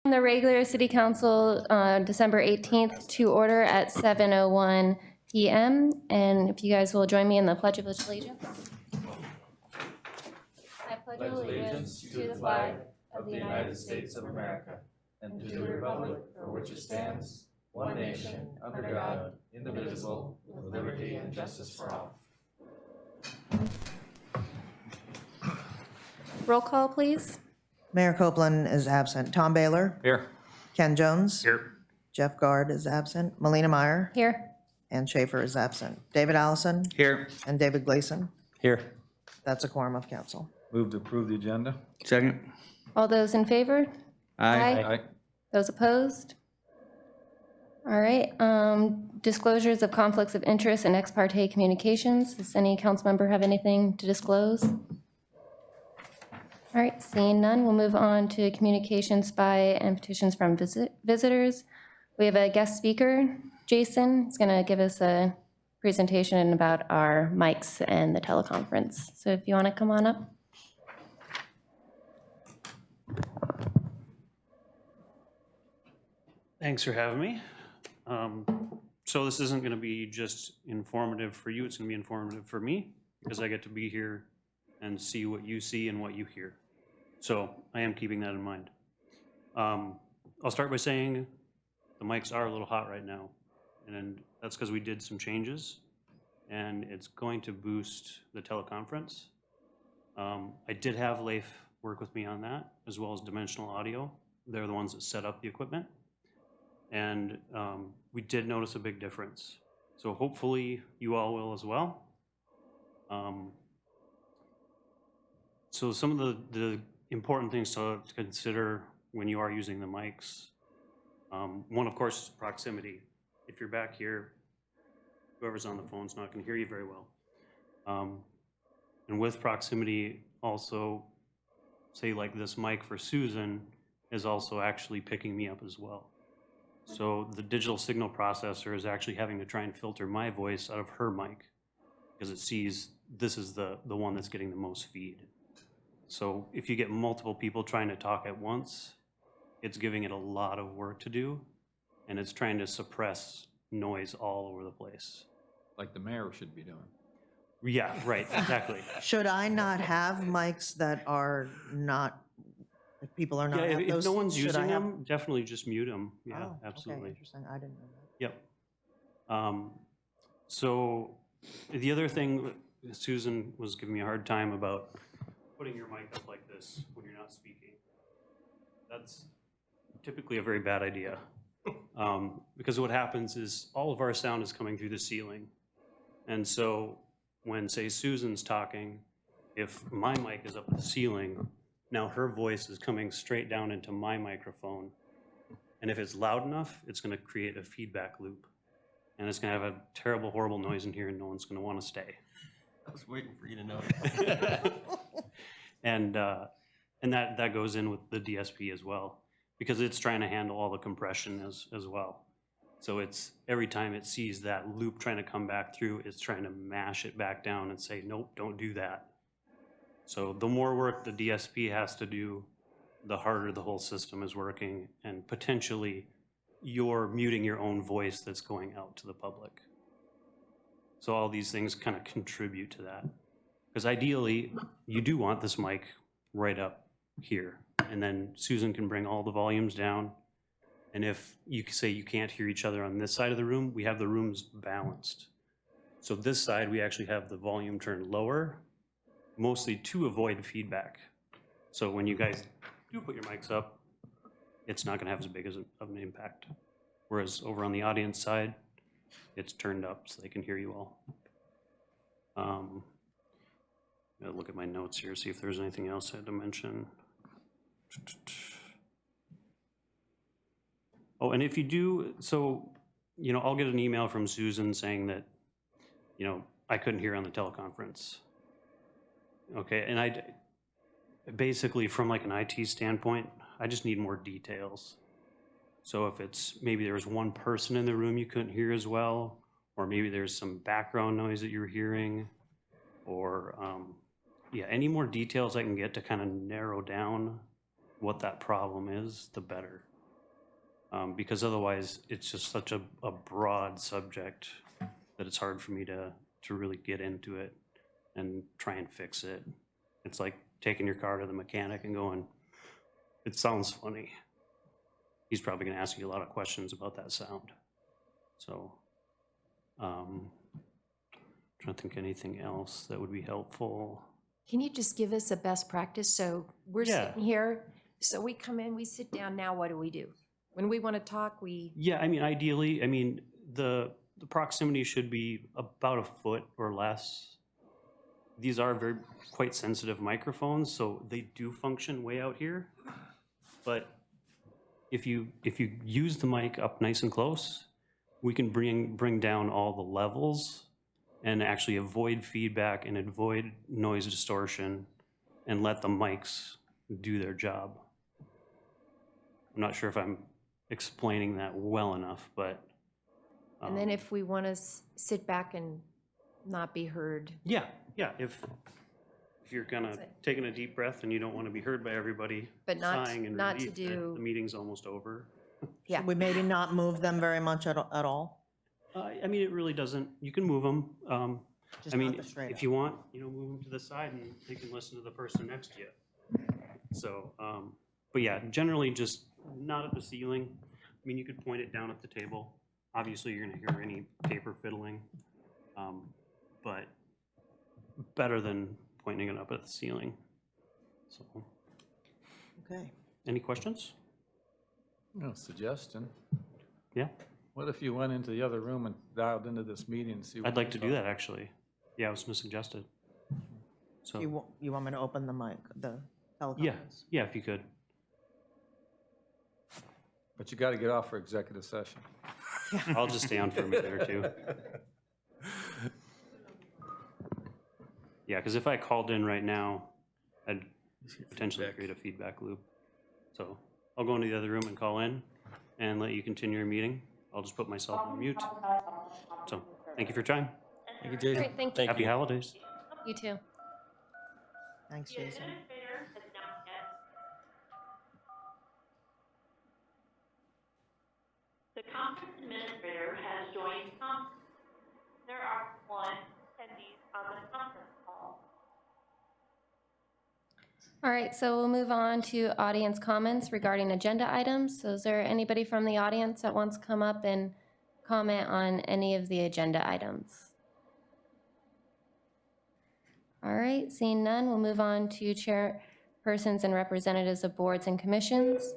The regular city council December 18th to order at 7:01 p.m. And if you guys will join me in the Pledge of Allegiance. I pledge allegiance to the flag of the United States of America and to the republic for which it stands, one nation, under God, indivisible, with liberty and justice for all. Roll call, please. Mayor Copeland is absent. Tom Baylor? Here. Ken Jones? Here. Jeff Guard is absent. Melina Meyer? Here. Ann Schaefer is absent. David Allison? Here. And David Gleason? Here. That's a quorum of council. Move to approve the agenda. Second. All those in favor? Aye. Aye. Those opposed? All right. Disclosures of conflicts of interest and ex parte communications. Does any council member have anything to disclose? All right, seeing none, we'll move on to communications by and petitions from visitors. We have a guest speaker, Jason. He's going to give us a presentation about our mics and the teleconference. So if you want to come on up. Thanks for having me. So this isn't going to be just informative for you, it's going to be informative for me because I get to be here and see what you see and what you hear. So I am keeping that in mind. I'll start by saying the mics are a little hot right now, and that's because we did some changes, and it's going to boost the teleconference. I did have Leif work with me on that, as well as Dimensional Audio. They're the ones that set up the equipment. And we did notice a big difference. So hopefully you all will as well. So some of the important things to consider when you are using the mics. One, of course, is proximity. If you're back here, whoever's on the phone's not going to hear you very well. And with proximity, also, say like this mic for Susan is also actually picking me up as well. So the digital signal processor is actually having to try and filter my voice out of her mic because it sees this is the one that's getting the most feed. So if you get multiple people trying to talk at once, it's giving it a lot of work to do, and it's trying to suppress noise all over the place. Like the mayor should be doing. Yeah, right, exactly. Should I not have mics that are not, if people are not Yeah, at if those, no one's should I using have? them, definitely just mute them. Yeah, Oh, okay, absolutely. interesting. I didn't know that. Yep. So the other thing, Susan was giving me a hard time about putting your mic up like this when you're not speaking. That's typically a very bad idea. Because what happens is all of our sound is coming through the ceiling. And so when, say, Susan's talking, if my mic is up at the ceiling, now her voice is coming straight down into my microphone. And if it's loud enough, it's going to create a feedback loop. And it's going to have a terrible, horrible noise in here, and no one's going to want to stay. I was waiting for you to know. And that goes in with the DSP as well, because it's trying to handle all the compression as well. So it's every time it sees that loop trying to come back through, it's trying to mash it back down and say, nope, don't do that. So the more work the DSP has to do, the harder the whole system is working, and potentially you're muting your own voice that's going out to the public. So all these things kind of contribute to that. Because ideally, you do want this mic right up here, and then Susan can bring all the volumes down. And if you say you can't hear each other on this side of the room, we have the rooms balanced. So this side, we actually have the volume turned lower, mostly to avoid feedback. So when you guys do put your mics up, it's not going to have as big of an impact. Whereas over on the audience side, it's turned up so they can hear you all. I'm going to look at my notes here, see if there's anything else I had to mention. Oh, and if you do, so, I'll get an email from Susan saying that, I couldn't hear on the teleconference. Okay, and I basically, from like an IT standpoint, I just need more details. So if it's maybe there was one person in the room you couldn't hear as well, or maybe there's some background noise that you're hearing, or any more details I can get to kind of narrow down what that problem is, the better. because otherwise it's just such a broad subject that it's hard for me to really get into it and try and fix it. It's like taking your car to the mechanic and going, it sounds funny. He's probably gonna ask you a lot of questions about that sound. So, trying to think anything else that would be helpful. Can you just give us a best practice? So we're Yeah. sitting here, so we come in, we sit down, now what do we do? When we want to talk, we, Yeah, I mean, ideally, I mean, the proximity should be about a foot or less. These are quite sensitive microphones, so they do function way out here. But if you use the mic up nice and close, we can bring down all the levels and actually avoid feedback and avoid noise distortion and let the mics do their job. I'm not sure if I'm explaining that well enough, but. and then if we want to sit back and not be heard, Yeah, if you're kind of taking a deep breath and you don't want to be heard by everybody But not- sighing and not to relief that do- the meeting's almost over. yeah. Should we maybe not move them very much at all? I mean, it really doesn't, you can move them. Just I not mean, the straight if up? you want, move them to the side and they can listen to the person next to you. So, but yeah, generally just not at the ceiling. I mean, you could point it down at the table. Obviously, you're gonna hear any paper fiddling. But better than pointing it up at the ceiling. So, Okay. any questions? No, suggestion. Yeah, What if you went into the other room and dialed into this meeting and see what? I'd like to they do thought? that, actually. Yeah, I was gonna suggest it. So, You want me to open the mic, the yeah, teleconference? yeah, if you could. But you gotta get off for executive session. I'll just stay on for a minute or two. Yeah, because if I called in right now, I'd potentially create a feedback loop. So I'll go into the other room and call in and let you continue your meeting. I'll just put myself on mute. So, thank you for your time. Thank you, Jason. Great, thank you. Happy holidays. You too. Thanks, Jason. The conference administrator has joined conference. There are one attendees on the conference call. All right, so we'll move on to audience comments regarding agenda items. So is there anybody from the audience that wants to come up and comment on any of the agenda items? All right, seeing none, we'll move on to chairpersons and representatives of boards and commissions.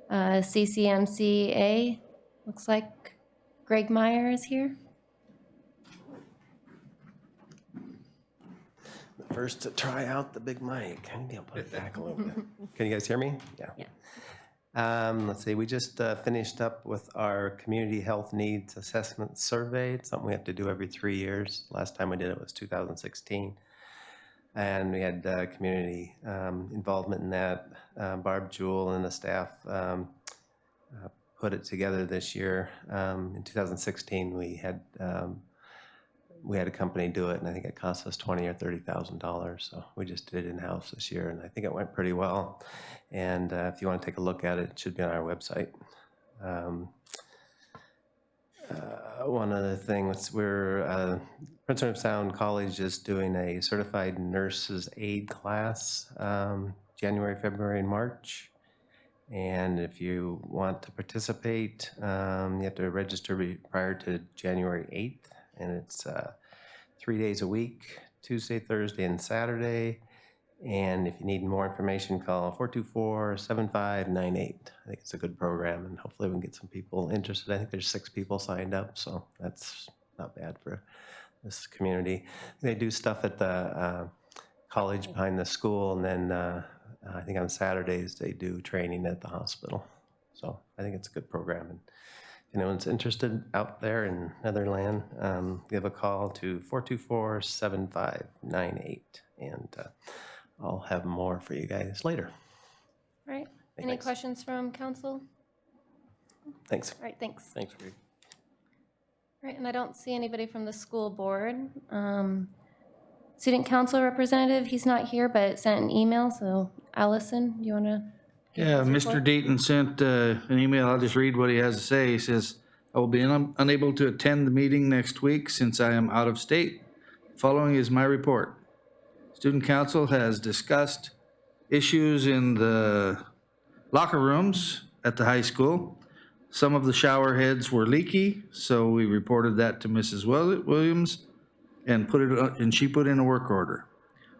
CCMCA, looks like Greg Meyer is here. First to try out the big mic. Maybe I'll put it back a little bit. Can you guys hear me? Yeah. Let's see, we just finished up with our community health needs assessment survey. It's something we have to do every 3 years. Last time we did it was 2016. And we had community involvement in that. Barb Jewell and the staff put it together this year. In 2016, we had a company do it, and I think it cost us $20,000 or $30,000. So we just did it in-house this year, and I think it went pretty well. And if you want to take a look at it, it should be on our website. One other thing, Prince William Sound College is doing a certified nurses aid class January, February, and March. And if you want to participate, you have to register prior to January 8th. And it's 3 days a week, Tuesday, Thursday, and Saturday. And if you need more information, call 424-7598. I think it's a good program, and hopefully we can get some people interested. I think there's 6 people signed up, so that's not bad for this community. They do stuff at the college behind the school, and then I think on Saturdays they do training at the hospital. So I think it's a good program. And if anyone's interested out there in Netherland, give a call to 424-7598, and I'll have more for you guys later. All right, any Thanks. questions from council? Thanks. All right, thanks. Thanks, Greg. All right, and I don't see anybody from the school board. Student council representative, he's not here, but sent an email, so Allison, do you want to Yeah, Mr. Deaton sent an email. I'll just read what he has to say. He says, "I will be unable to attend the meeting next week since I am out of state. Following is my report. Student Council has discussed issues in the locker rooms at the high school. Some of the shower heads were leaky, so we reported that to Mrs. Williams and she put in a work order.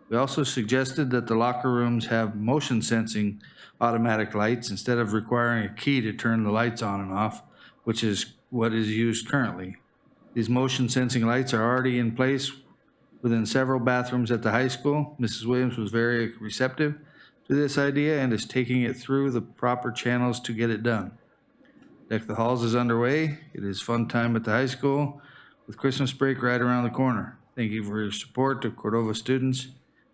We also suggested that the locker rooms have motion sensing automatic lights instead of requiring a key to turn the lights on and off, which is what is used currently. These motion sensing lights are already in place within several bathrooms at the high school. Mrs. Williams was very receptive to this idea and is taking it through the proper channels to get it done. Deck the Halls is underway. It is fun time at the high school with Christmas break right around the corner. Thank you for your support of Cordova students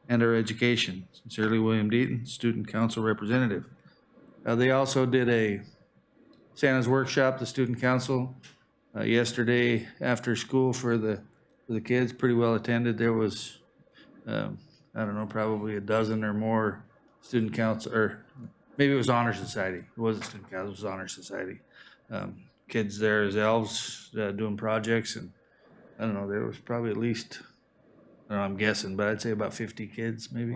and our education. Sincerely, William Deaton, Student Council Representative." They also did a Santa's workshop, the Student Council, yesterday after school for the kids, pretty well attended. There was, I don't know, probably a dozen or more student council, or maybe it was Honor Society. It wasn't Student Council, it was Honor Society. Kids there as elves doing projects, and I don't know, there was probably at least, I don't know, I'm guessing, but I'd say about 50 kids, maybe.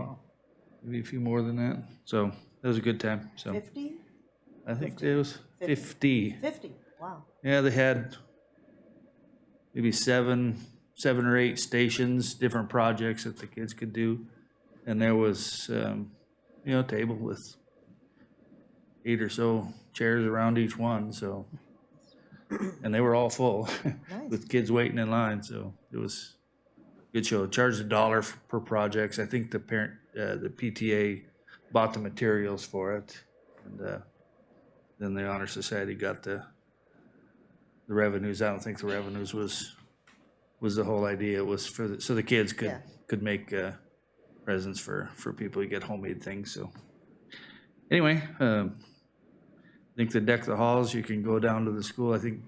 Maybe a few more than that. So it was a good time, so. 50? I think it was 50. 50, wow. Yeah, they had maybe seven or eight stations, different projects that the kids could do. And there was, a table with 8 or so chairs around each one, so. And they were all full with kids waiting in line, so it was a good show. Charged $1 per projects. I think the PTA bought the materials for it. And then the Honor Society got the revenues. I don't think the revenues was the whole idea. It was so the kids could make presents for people who get homemade things. So anyway, I think the Deck the Halls, you can go down to the school. I think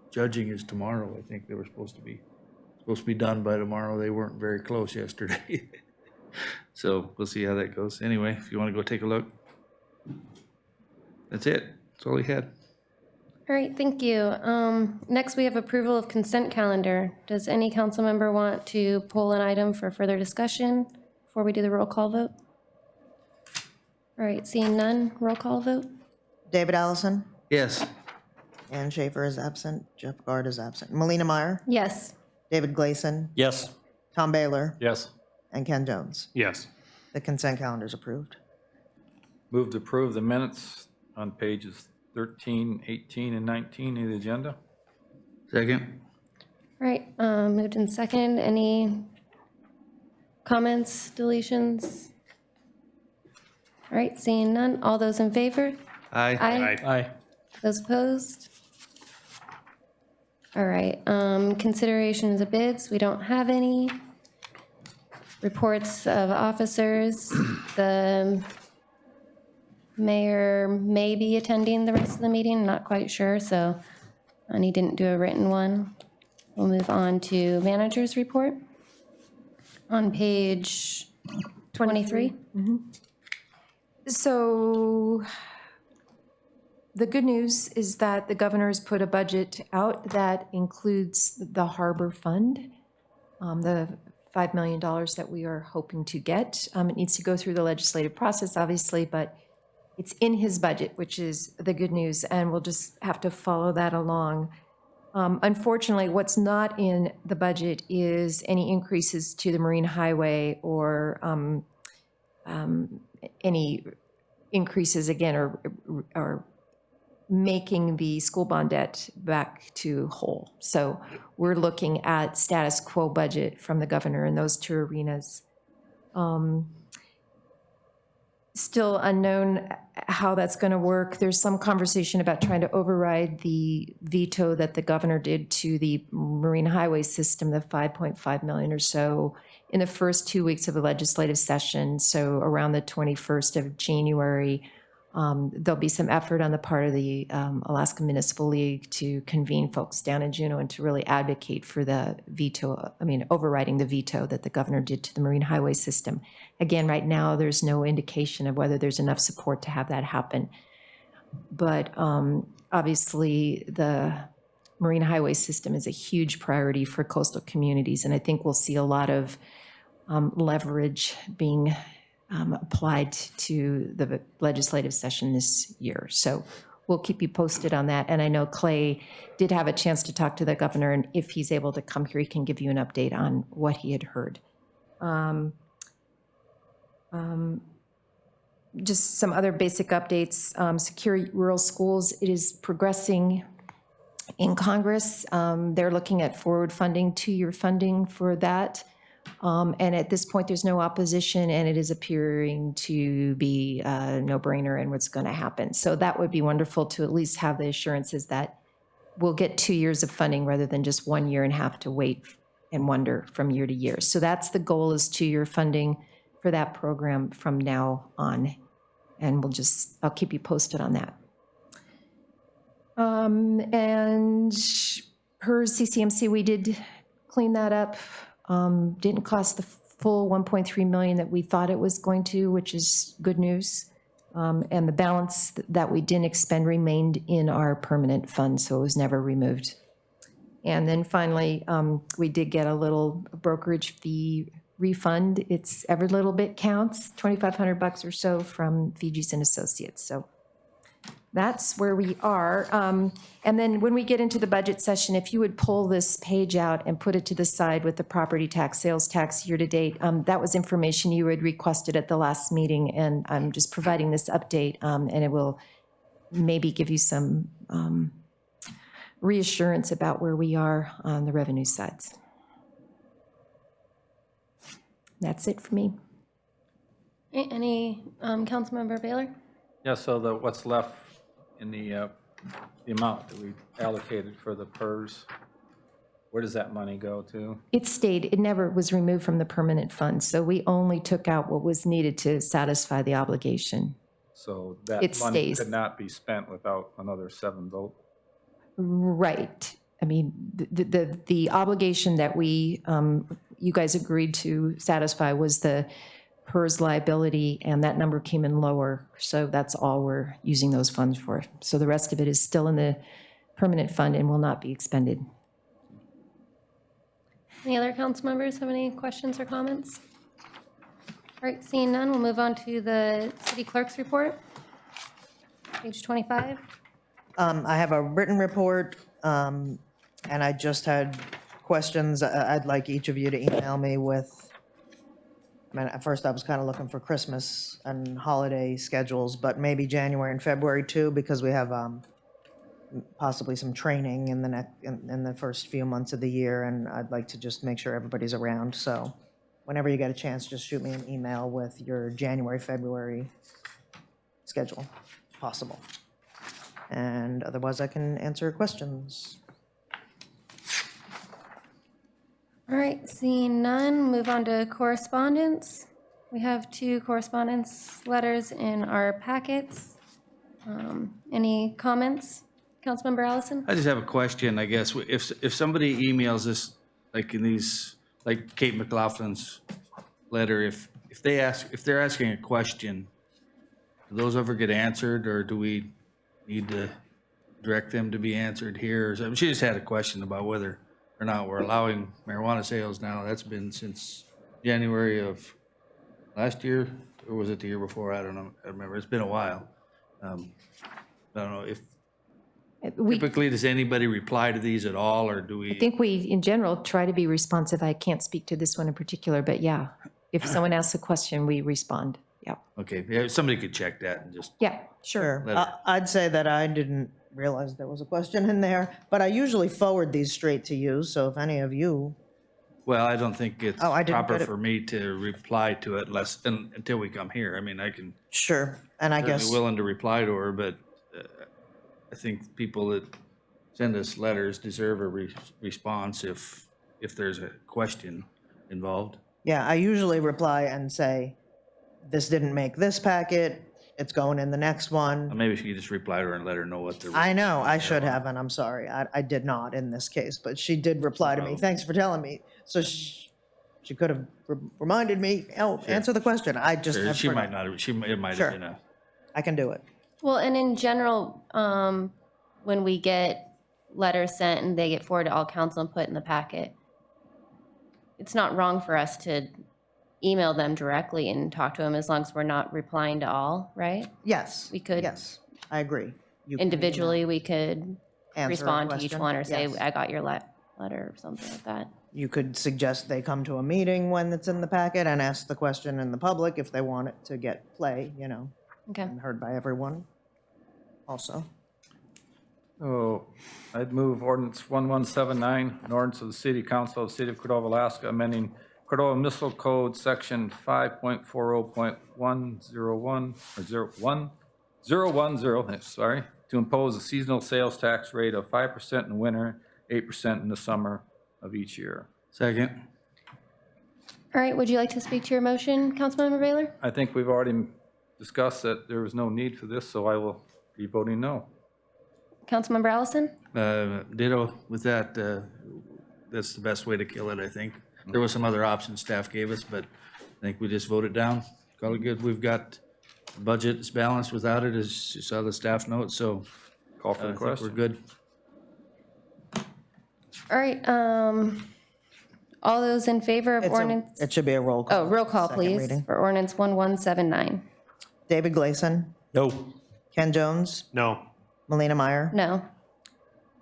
judging is tomorrow. I think they were supposed to be done by tomorrow. They weren't very close yesterday. So we'll see how that goes. Anyway, if you want to go take a look. That's it. That's all he had. All right, thank you. Next, we have approval of consent calendar. Does any council member want to pull an item for further discussion before we do the roll call vote? All right, seeing none, roll call vote? David Allison, Yes. Ann Schaefer is absent, Jeff Guard is absent. Melina Meyer, Yes. David Gleason, Yes. Tom Baylor, Yes. and Ken Jones. Yes. The consent calendar is approved. Move to approve the minutes on pages 13, 18, and 19 of the agenda. Second? All right, moved in second. Any comments, deletions? All right, seeing none. All those in favor? Aye. Aye. Those opposed? All right, considerations of bids, we don't have any. Reports of officers, the mayor may be attending the rest of the meeting, not quite sure, so, and he didn't do a written one. We'll move on to manager's report on page 23. So the good news is that the governor has put a budget out that includes the harbor fund, the $5 million that we are hoping to get. It needs to go through the legislative process, obviously, but it's in his budget, which is the good news, and we'll just have to follow that along. Unfortunately, what's not in the budget is any increases to the Marine Highway or any increases, again, or making the school bond debt back to whole. So we're looking at status quo budget from the governor in those two arenas. Still unknown how that's going to work. There's some conversation about trying to override the veto that the governor did to the Marine Highway system, the 5.5 million or so, in the first 2 weeks of the legislative session, so around the 21st of January. There'll be some effort on the part of the Alaska Municipal League to convene folks down in Juneau and to really advocate for the veto, overriding the veto that the governor did to the Marine Highway System. Again, right now, there's no indication of whether there's enough support to have that happen. But obviously, the Marine Highway System is a huge priority for coastal communities, and I think we'll see a lot of leverage being applied to the legislative session this year. So we'll keep you posted on that. And I know Clay did have a chance to talk to the governor, and if he's able to come here, he can give you an update on what he had heard. Just some other basic updates. Secure Rural Schools, it is progressing in Congress. They're looking at forward funding, 2-year funding for that. And at this point, there's no opposition, and it is appearing to be a no-brainer in what's going to happen. So that would be wonderful to at least have the assurances that we'll get 2 years of funding rather than just 1 year and have to wait and wonder from year to year. So that's the goal, is 2-year funding for that program from now on. And I'll keep you posted on that. And HERS CCMC, we did clean that up. Didn't cost the full 1.3 million that we thought it was going to, which is good news. And the balance that we didn't expend remained in our permanent fund, so it was never removed. And then finally, we did get a little brokerage fee refund. It's every little bit counts, $2,500 or so from Fiji's and Associates. So that's where we are. And then when we get into the budget session, if you would pull this page out and put it to the side with the property tax, sales tax year-to-date, that was information you had requested at the last meeting, and I'm just providing this update, and it will maybe give you some reassurance about where we are on the revenue sides. That's it for me. Okay, any Councilmember Baylor? Yeah, so what's left in the amount that we allocated for the PERS, where does that money go to? It stayed, it never was removed from the permanent fund, so we only took out what was needed to satisfy the obligation. So that It money stays. could not be spent without another 7 vote? Right. I mean, the obligation that you guys agreed to satisfy was the PERS liability, and that number came in lower, so that's all we're using those funds for. So the rest of it is still in the permanent fund and will not be expended. Any other council members have any questions or comments? All right, seeing none, we'll move on to the city clerk's report. Page 25. I have a written report, and I just had questions. I'd like each of you to email me with, at first I was kind of looking for Christmas and holiday schedules, but maybe January and February too, because we have possibly some training in the first few months of the year, and I'd like to just make sure everybody's around. So whenever you get a chance, just shoot me an email with your January, February schedule, if possible. And otherwise, I can answer questions. All right, seeing none, move on to correspondence. We have 2 correspondence letters in our packets. Any comments? Councilmember Allison? I just have a question, I guess. If somebody emails us, like in these, like Kate McLaughlin's letter, if they're asking a question, do those ever get answered, or do we need to direct them to be answered here? Or something? She just had a question about whether or not we're allowing marijuana sales now. That's been since January of last year, or was it the year before? I don't know. I remember. It's been a while. I don't know if typically does anybody reply to these at all, or do we? I think we, in general, try to be responsive. I can't speak to this one in particular, but yeah, if someone asks a question, we respond. Yeah. Okay, yeah, somebody could check that and just. Yeah, sure. Letter. I'd say that I didn't realize there was a question in there, but I usually forward these straight to you, so if any of you, Well, I don't think it's Oh, I didn't proper get it. for me to reply to it until we come here. I mean, I can sure, and I certainly guess, willing to reply to her, but I think people that send us letters deserve a response if there's a question involved. yeah, I usually reply and say, this didn't make this packet, it's going in the next one. Maybe she could just reply to her and let her know what the. I know, I should have, and I'm sorry, I did not in this case, but she did reply to me, thanks for telling me. So she could have reminded me, oh, answer the question, I just have She might forgotten. not, it might Sure. have been a. I can do it. Well, and in general, when we get letters sent and they get forwarded to all council and put in the packet, it's not wrong for us to email them directly and talk to them as long as we're not replying to all, right? Yes. We could- Yes, I agree. You can Individually, we could answer a respond to each question. one or say, Yes. I got your letter or something like that. You could suggest they come to a meeting when it's in the packet and ask the question in the public if they want it to get play, Okay. and heard by everyone also. So I'd move ordinance 1179, an ordinance of the City Council of the City of Cordova, Alaska, amending Cordova Municipal Code, Section 5.40.101, or 010, sorry, to impose a seasonal sales tax rate of 5% in winter, 8% in the summer of each year. Second. All right, would you like to speak to your motion, Councilmember Baylor? I think we've already discussed that there was no need for this, so I will be voting no. Councilmember Allison? Ditto with that, that's the best way to kill it, I think. There was some other options staff gave us, but I think we just voted down. Call it good. We've got, the budget is balanced without it, as you saw the staff notes, so Call for I the think we're question. good. All right, all those in favor of ordinance? It should be a roll call. Oh, roll call, Second please, reading. for ordinance 1179. David Gleason, No. Ken Jones, No. Melina Meyer, No.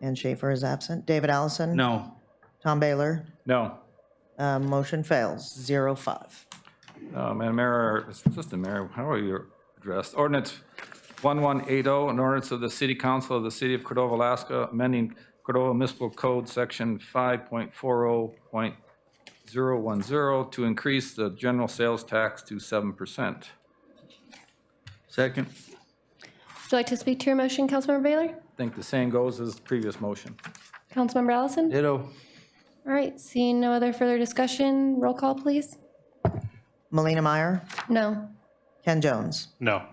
and Schaefer is absent. David Allison. No. Tom Baylor. No. Motion fails, 0-5. Madam Mayor, Assistant Mayor, how are you addressed? Ordinance 1180, an ordinance of the City Council of the City of Cordova, Alaska, amending Cordova Municipal Code, Section 5.40.010 to increase the general sales tax to 7%. Second. Would you like to speak to your motion, Councilmember Baylor? I think the same goes as the previous motion. Councilmember Allison? Ditto. All right, seeing no other further discussion, roll call, please. Melina Meyer, No. Ken Jones, No.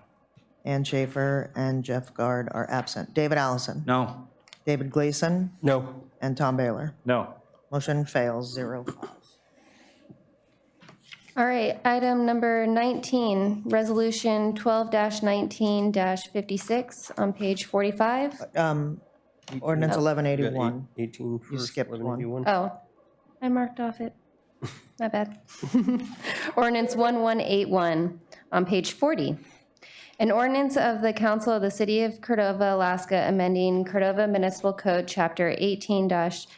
Ann Schaefer, and Jeff Guard are absent. David Allison. No. David Gleason, No. and Tom Baylor. No. Motion fails, 0-5. All right, item number 19, Resolution 12-19-56 on page 45. Ordinance 1181. 18 You first, skipped one. 1181. Oh, I marked off it. My bad. Ordinance 1181 on page 40. An ordinance of the Council of the City of Cordova, Alaska, amending Cordova Municipal Code, Chapter 18-90,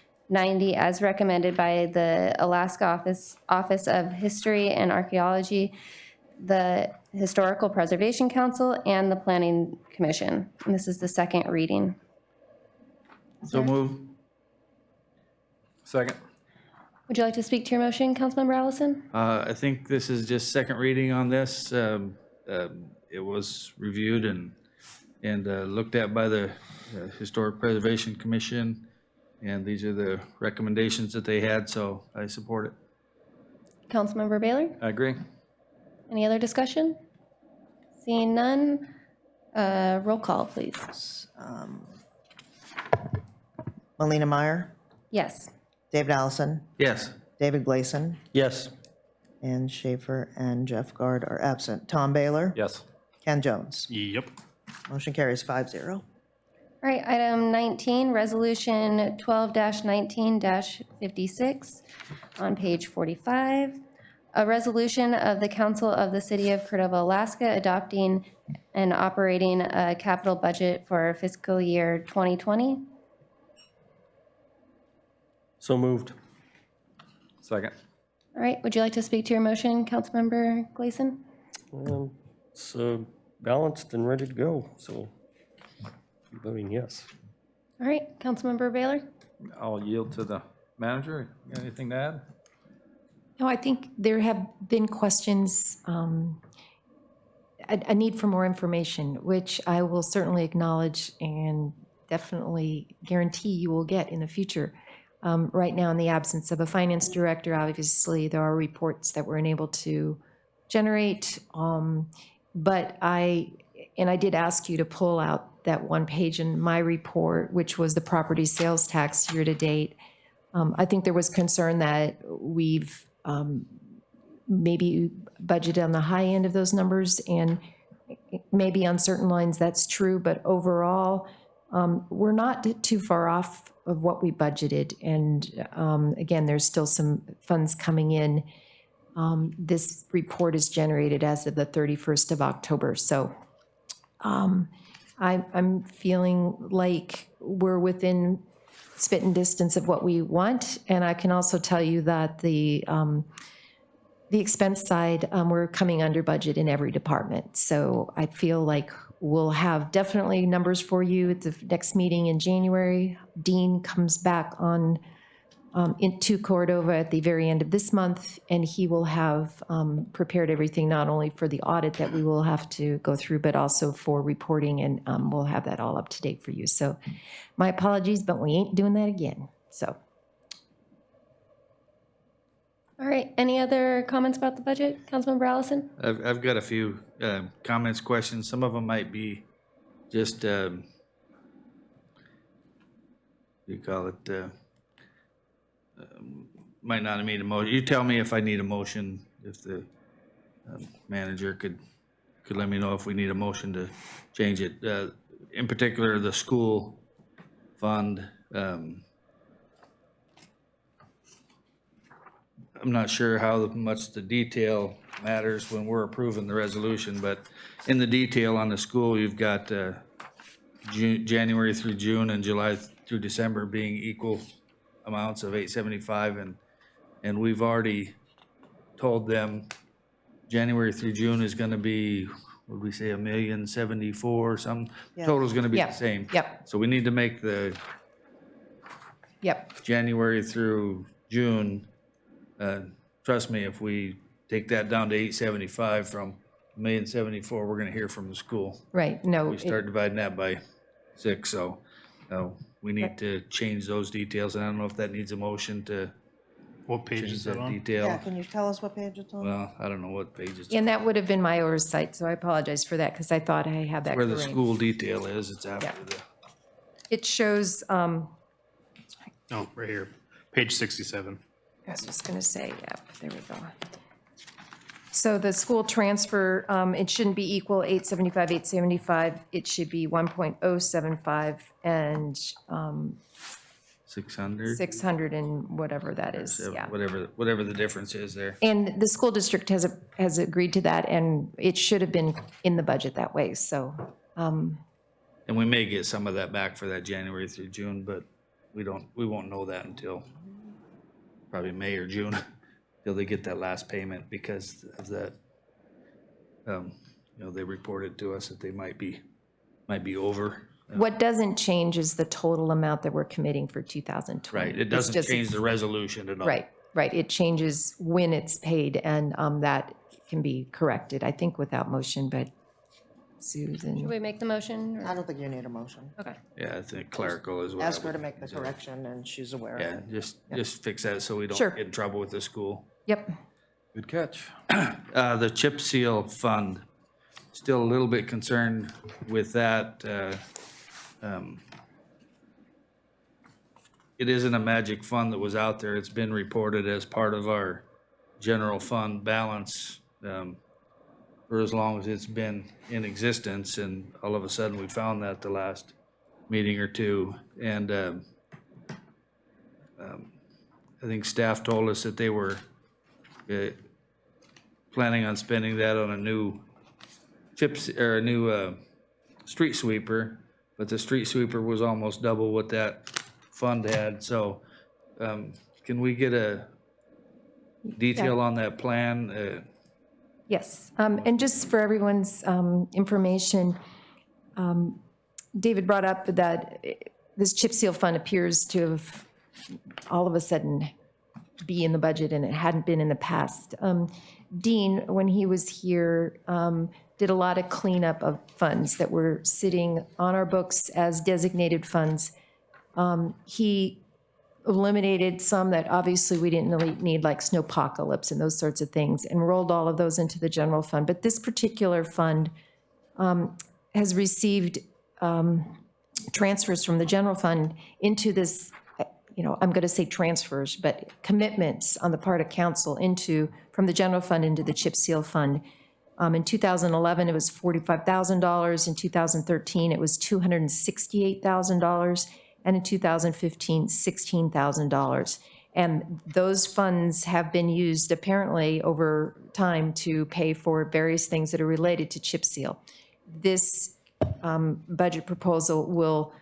as recommended by the Alaska Office of History and Archaeology, the Historical Preservation Council, and the Planning Commission. And this is the second reading. So move. Second. Would you like to speak to your motion, Councilmember Allison? I think this is just second reading on this. It was reviewed and looked at by the Historic Preservation Commission, and these are the recommendations that they had, so I support it. Councilmember Baylor? I agree. Any other discussion? Seeing none, roll call, please. Melina Meyer, Yes. David Allison, Yes. David Gleason, Yes. Ann Schaefer, and Jeff Guard are absent. Tom Baylor, Yes. Ken Jones. Yep. Motion carries 5-0. All right, item 19, Resolution 12-19-56 on page 45. A resolution of the Council of the City of Cordova, Alaska, adopting and operating a capital budget for fiscal year 2020. So moved. Second. All right, would you like to speak to your motion, Councilmember Gleason? It's balanced and ready to go, so I'm voting yes. All right, Councilmember Baylor? I'll yield to the manager. You got anything to add? No, I think there have been questions, a need for more information, which I will certainly acknowledge and definitely guarantee you will get in the future. Right now, in the absence of a finance director, obviously, there are reports that we're unable to generate. But I And I did ask you to pull out that one page in my report, which was the property sales tax year-to-date. I think there was concern that we've maybe budgeted on the high end of those numbers, and maybe on certain lines that's true, but overall, we're not too far off of what we budgeted. And again, there's still some funds coming in. This report is generated as of the 31st of October. So I'm feeling like we're within spitting distance of what we want. And I can also tell you that the expense side, we're coming under budget in every department. So I feel like we'll have definitely numbers for you at the next meeting in January. Dean comes back on into Cordova at the very end of this month, and he will have prepared everything not only for the audit that we will have to go through, but also for reporting, and we'll have that all up to date for you. So my apologies, but we ain't doing that again. So. All right, any other comments about the budget? Councilmember Allison? I've got a few comments, questions. Some of them might be just, what do you call it? Might not need a motion. You tell me if I need a motion, if the manager could let me know if we need a motion to change it. In particular, the school fund. I'm not sure how much the detail matters when we're approving the resolution, but in the detail on the school, you've got January through June and July through December being equal amounts of $875, and we've already told them January through June is gonna be, what did we say, $1,074,000, some, Yeah. total's gonna be Yeah. the same. Yep. So we need to make the Yep. January through June, trust me, if we take that down to 875 from $1,074,000, we're gonna hear from the school. Right. No. We start dividing that by 6, so we need to change those details, and I don't know if that needs a motion to What page change is that that on? detail. Yeah, can you tell us what page it's on? Well, I don't know what page it's, And that would have been my oversight, so I apologize for that, because I thought I had that where the correct. school detail is, it's after Yeah. the, It shows, Oh, right here, page 67. I was just gonna say, yeah, there we go. So the school transfer, it shouldn't be equal 875, 875. It should be 1.075 and 600, 600 and whatever that is, yeah. whatever the difference is there. And the school district has agreed to that, and it should have been in the budget that way, so. And we may get some of that back for that January through June, but we won't know that until probably May or June, till they get that last payment, because of that, they reported to us that they might be over. What doesn't change is the total amount that we're committing for 2020. Right, it It's doesn't just- change the resolution at all. Right, right. It changes when it's paid, and that can be corrected, I think, without motion, but Should Susan. we make the motion? or- I don't think you need a motion. Okay. Yeah, I think clerical is what. Ask her to make the correction, and she's aware of Yeah, it. just fix that so we don't Sure. get in trouble with the school. Yep, Good catch. The chip seal fund, still a little bit concerned with that. It isn't a magic fund that was out there. It's been reported as part of our general fund balance for as long as it's been in existence, and all of a sudden we found that the last meeting or two. And I think staff told us that they were planning on spending that on a new street sweeper, but the street sweeper was almost double what that fund had. So can we get a detail on that plan? yes. And just for everyone's information, David brought up that this chip seal fund appears to have all of a sudden be in the budget, and it hadn't been in the past. Dean, when he was here, did a lot of cleanup of funds that were sitting on our books as designated funds. He eliminated some that obviously we didn't really need, like snowpocalypse and those sorts of things, and rolled all of those into the general fund. But this particular fund, has received transfers from the general fund into this, I'm going to say transfers, but commitments on the part of council from the general fund into the chip seal fund. In 2011, it was $45,000. In 2013, it was $268,000. And in 2015, $16,000. And those funds have been used apparently over time to pay for various things that are related to chip seal. This budget proposal will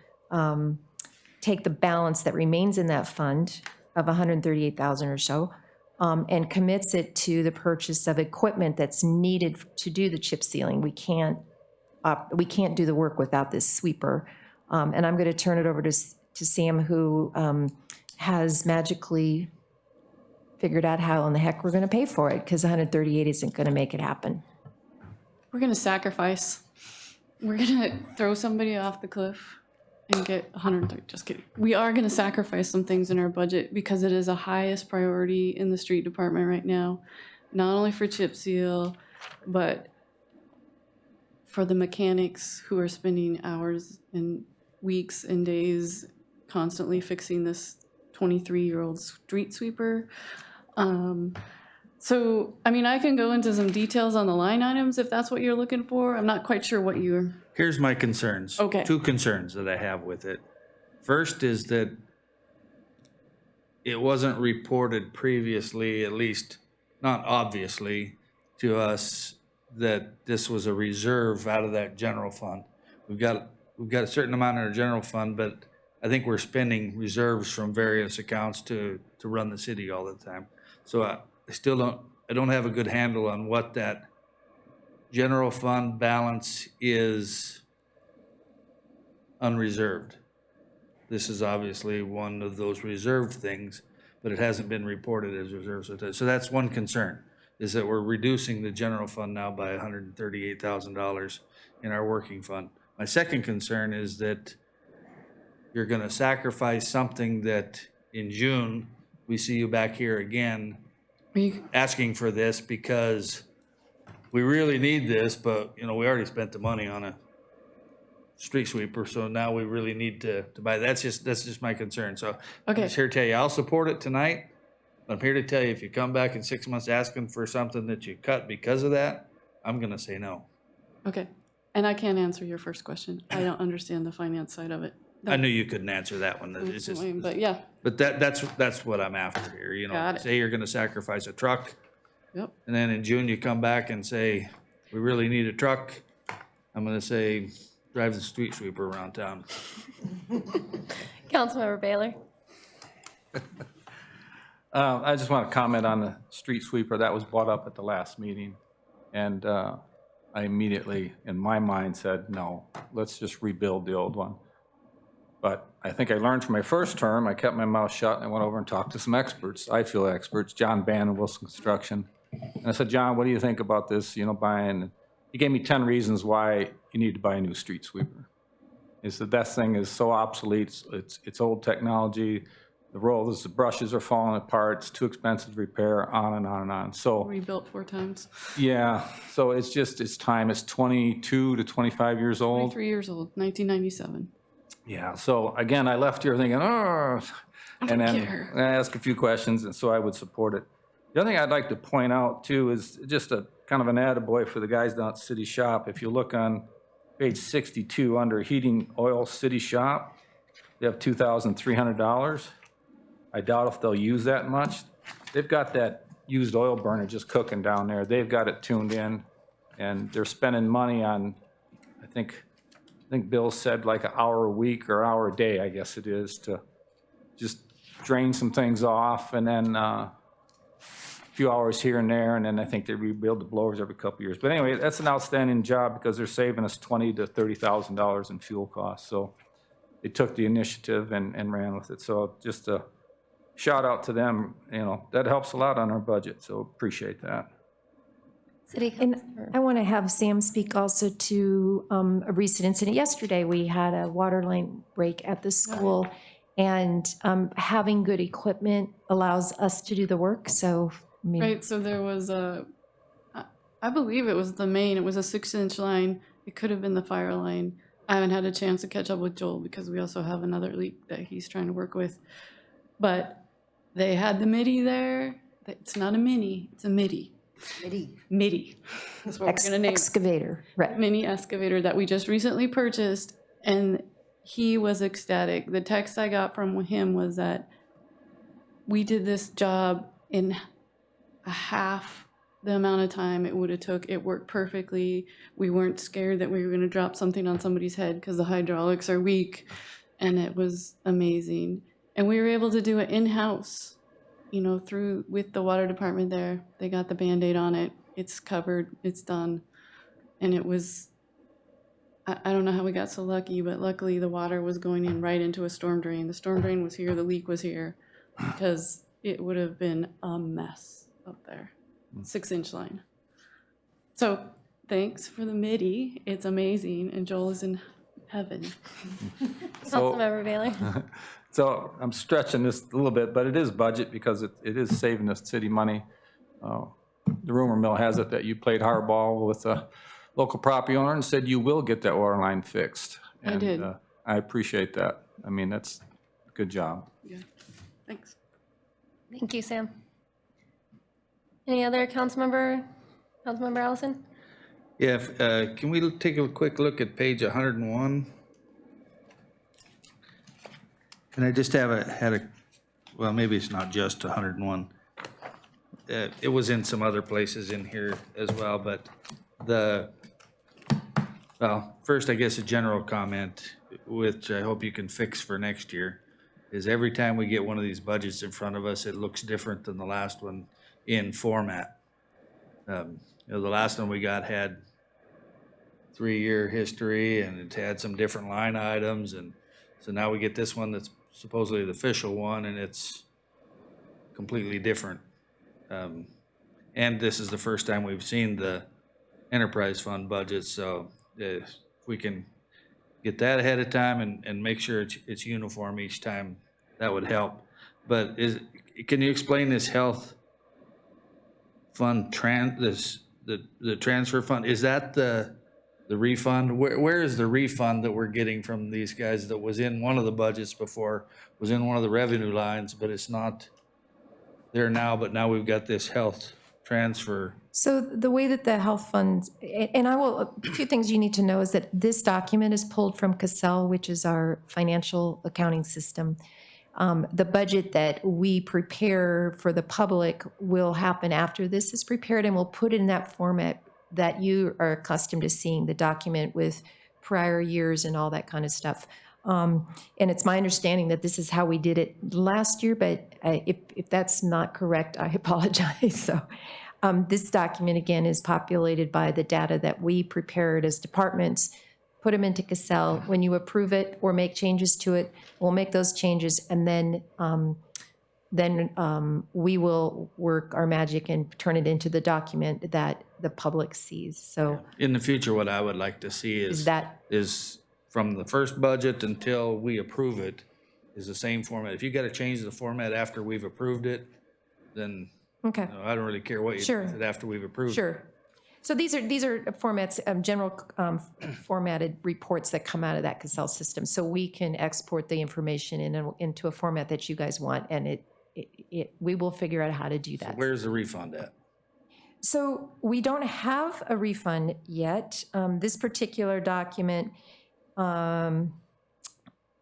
take the balance that remains in that fund of $138,000 or so, and commits it to the purchase of equipment that's needed to do the chip sealing. We can't do the work without this sweeper. And I'm going to turn it over to Sam, who has magically figured out how in the heck we're going to pay for it, because 138 isn't going to make it happen. We're gonna sacrifice. We're gonna throw somebody off the cliff and get 130, just kidding. We are gonna sacrifice some things in our budget because it is the highest priority in the street department right now, not only for chip seal, but for the mechanics who are spending hours and weeks and days constantly fixing this 23-year-old street sweeper. So, I mean, I can go into some details on the line items if that's what you're looking for. I'm not quite sure what you're, Here's my concerns. Okay. Two concerns that I have with it. First is that it wasn't reported previously, at least not obviously, to us that this was a reserve out of that general fund. We've got a certain amount in our general fund, but I think we're spending reserves from various accounts to run the city all the time. So I don't have a good handle on what that general fund balance is unreserved. This is obviously one of those reserved things, but it hasn't been reported as reserves. So that's one concern, is that we're reducing the general fund now by $138,000 in our working fund. My second concern is that you're gonna sacrifice something that in June, we see you back here again asking for this because we really need this, but we already spent the money on a street sweeper, so now we really need to buy. That's just my concern. So I'm Okay. just here to tell you, I'll support it tonight. I'm here to tell you, if you come back in 6 months asking for something that you cut because of that, I'm gonna say no. okay. And I can't answer your first question. I don't understand the finance side of it. I knew you couldn't answer that one. It's That's just, lame, but yeah, but that's what I'm after here, Got it. Say you're gonna sacrifice a truck, yep. and then in June you come back and say, we really need a truck. I'm gonna say, drive the street sweeper around town. Councilmember Baylor? I just want to comment on the street sweeper. That was brought up at the last meeting. And I immediately, in my mind, said, no, let's just rebuild the old one. But I think I learned from my first term, I kept my mouth shut and I went over and talked to some experts. I feel experts, John Bannon, Wilson Construction. And I said, John, what do you think about this, buying? He gave me 10 reasons why you need to buy a new street sweeper. He said, that thing is so obsolete, it's old technology. The brushes are falling apart, it's too expensive to repair, on and on and on. So, Rebuilt 4 times. yeah, so it's time. It's 22 to 25 years old. 23 years old, 1997. Yeah, so again, I left here thinking, oh, and then care. I asked a few questions, and so I would support it. The other thing I'd like to point out too is just a kind of an attaboy for the guys down at City Shop. If you look on page 62 under heating oil City Shop, they have $2,300. I doubt if they'll use that much. They've got that used oil burner just cooking down there. They've got it tuned in, and they're spending money on, I think Bill said like an hour a week or hour a day, I guess it is, to just drain some things off, and then a few hours here and there, and then I think they rebuild the blowers every couple of years. But anyway, that's an outstanding job because they're saving us $20,000 to $30,000 in fuel costs. So they took the initiative and ran with it. So just a shout out to them, that helps a lot on our budget, so appreciate that. City And Councilor. I want to have Sam speak also to a recent incident. Yesterday, we had a water line break at the school, and having good equipment allows us to do the work, so, I mean. Right, so there was I believe it was the main, it was a 6-inch line. It could have been the fire line. I haven't had a chance to catch up with Joel because we also have another leak that he's trying to work with. But they had the MIDI there. It's not a mini, it's a MIDI. MIDI. That's what we're gonna name it. Excavator, right. Mini excavator that we just recently purchased, and he was ecstatic. The text I got from him was that we did this job in a half the amount of time it would have took. It worked perfectly. We weren't scared that we were going to drop something on somebody's head because the hydraulics are weak, and it was amazing. And we were able to do it in-house, you know, through with the water department there. They got the Band-Aid on it. It's covered. It's done. And it was, I don't know how we got so lucky, but luckily the water was going in right into a storm drain. The storm drain was here, the leak was here, because it would have been a mess up there. 6-inch line. So thanks for the MIDI. It's amazing, and Joel is in heaven. Councilmember Bailey? So I'm stretching this a little bit, but it is budget because it is saving the city money. The rumor mill has it that you played hardball with a local property owner and said you will get that water line fixed. I did. And I appreciate that. I mean, that's a good job. Yeah, thanks. Thank you, Sam. Any other Councilmember Allison? Yeah, can we take a quick look at page 101? Can I just well, maybe it's not just 101. It was in some other places in here as well, but well, first, I guess a general comment, which I hope you can fix for next year, is every time we get one of these budgets in front of us, it looks different than the last one in format. You know, the last one we got had 3-year history, and it had some different line items, and so now we get this one that's supposedly the official one, and it's completely different. And this is the first time we've seen the enterprise fund budget, so if we can get that ahead of time and make sure it's uniform each time, that would help. But can you explain this health fund, the transfer fund? Is that the refund? Where is the refund that we're getting from these guys that was in one of the budgets before, was in one of the revenue lines, but it's not there now, but now we've got this health transfer? So the way that the health funds, and a few things you need to know is that this document is pulled from Cassell, which is our financial accounting system. The budget that we prepare for the public will happen after this is prepared, and we'll put it in that format that you are accustomed to seeing, the document with prior years and all that kind of stuff. And it's my understanding that this is how we did it last year, but if that's not correct, I apologize. So this document, again, is populated by the data that we prepared as departments, put them into Cassell. When you approve it or make changes to it, we'll make those changes, and then we will work our magic and turn it into the document that the public sees. So In the future, what I would like to see is from the first budget until we approve it, is the same format. If you got to change the format after we've approved it, then okay. you know, I don't really care what you Sure. did after we've approved it. Sure. So these are formats, general formatted reports that come out of that Cassell system. So we can export the information into a format that you guys want, and we will figure out how to do that. Where's the refund at? So we don't have a refund yet. This particular document,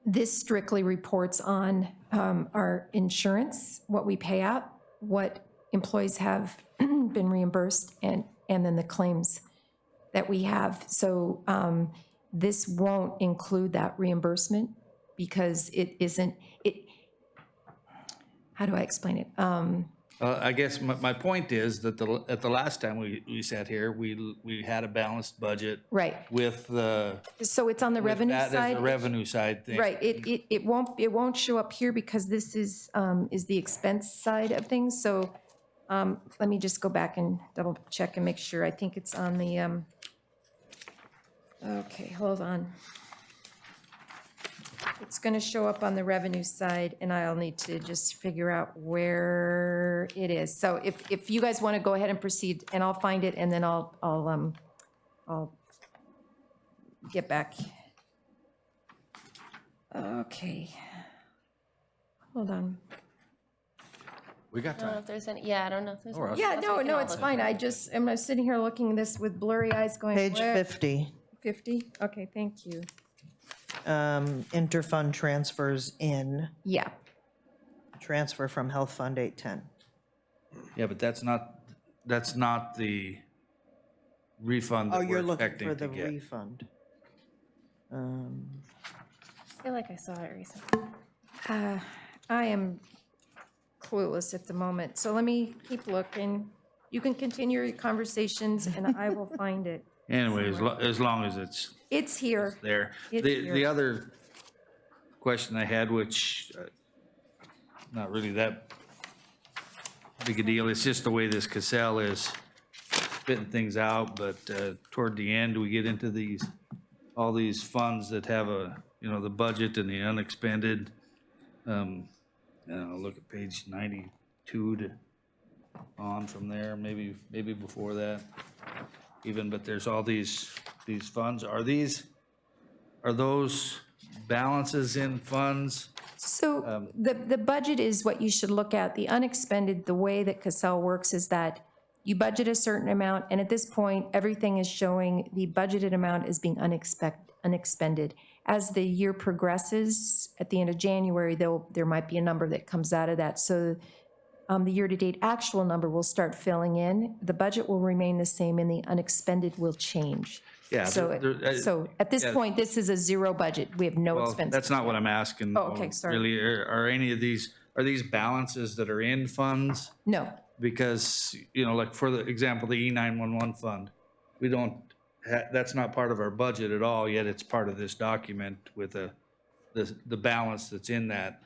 this strictly reports on our insurance, what we pay out, what employees have been reimbursed, and then the claims that we have. So this won't include that reimbursement because it isn't, how do I explain it? I guess my point is that at the last time we sat here, we had a balanced budget. Right. With the. So it's on the revenue That side? as a revenue side thing. Right, it won't show up here because this is the expense side of things, so let me just go back and double check and make sure. I think it's on the, okay, hold on. It's gonna show up on the revenue side, and I'll need to just figure out where it is. So if you guys want to go ahead and proceed, and I'll find it, and then I'll get back. Okay. Hold on. We got I don't know time. if there's any, yeah, I don't know if there's. Or anything Yeah, else we no, can no, all it's look fine. at. I just, am sitting here looking at this with blurry eyes going. Page "Where?" 50, 50? Okay, thank you. interfund transfers in, Yeah, transfer from health fund 810. Yeah, but that's not the refund Oh, that you're we're looking expecting for to the get. refund. I feel like I saw it recently. I am clueless at the moment, so let me keep looking. You can continue your conversations and I will find it. Anyway, as long as it's It's here. there. It's The here. other question I had, which, not really that big a deal, it's just the way this Cassell is spitting things out, but toward the end, we get into all these funds that have the budget and the unexpended. Look at page 92 to on from there, maybe before that even, but there's all these funds. Are those balances in funds? So the budget is what you should look at. The unexpended, the way that Cassell works is that you budget a certain amount, and at this point, everything is showing the budgeted amount is being unexpended. As the year progresses, at the end of January, there might be a number that comes out of that. So the year-to-date actual number will start filling in. The budget will remain the same, and the unexpended will change. Yeah. So at this yeah. point, this is a zero budget. We have no Well, expenses. that's not what I'm asking. Oh, okay, sorry. Really, are any of these balances that are in funds? No, Because, like for the example, the E911 fund, we don't, that's not part of our budget at all, yet it's part of this document with the balance that's in that.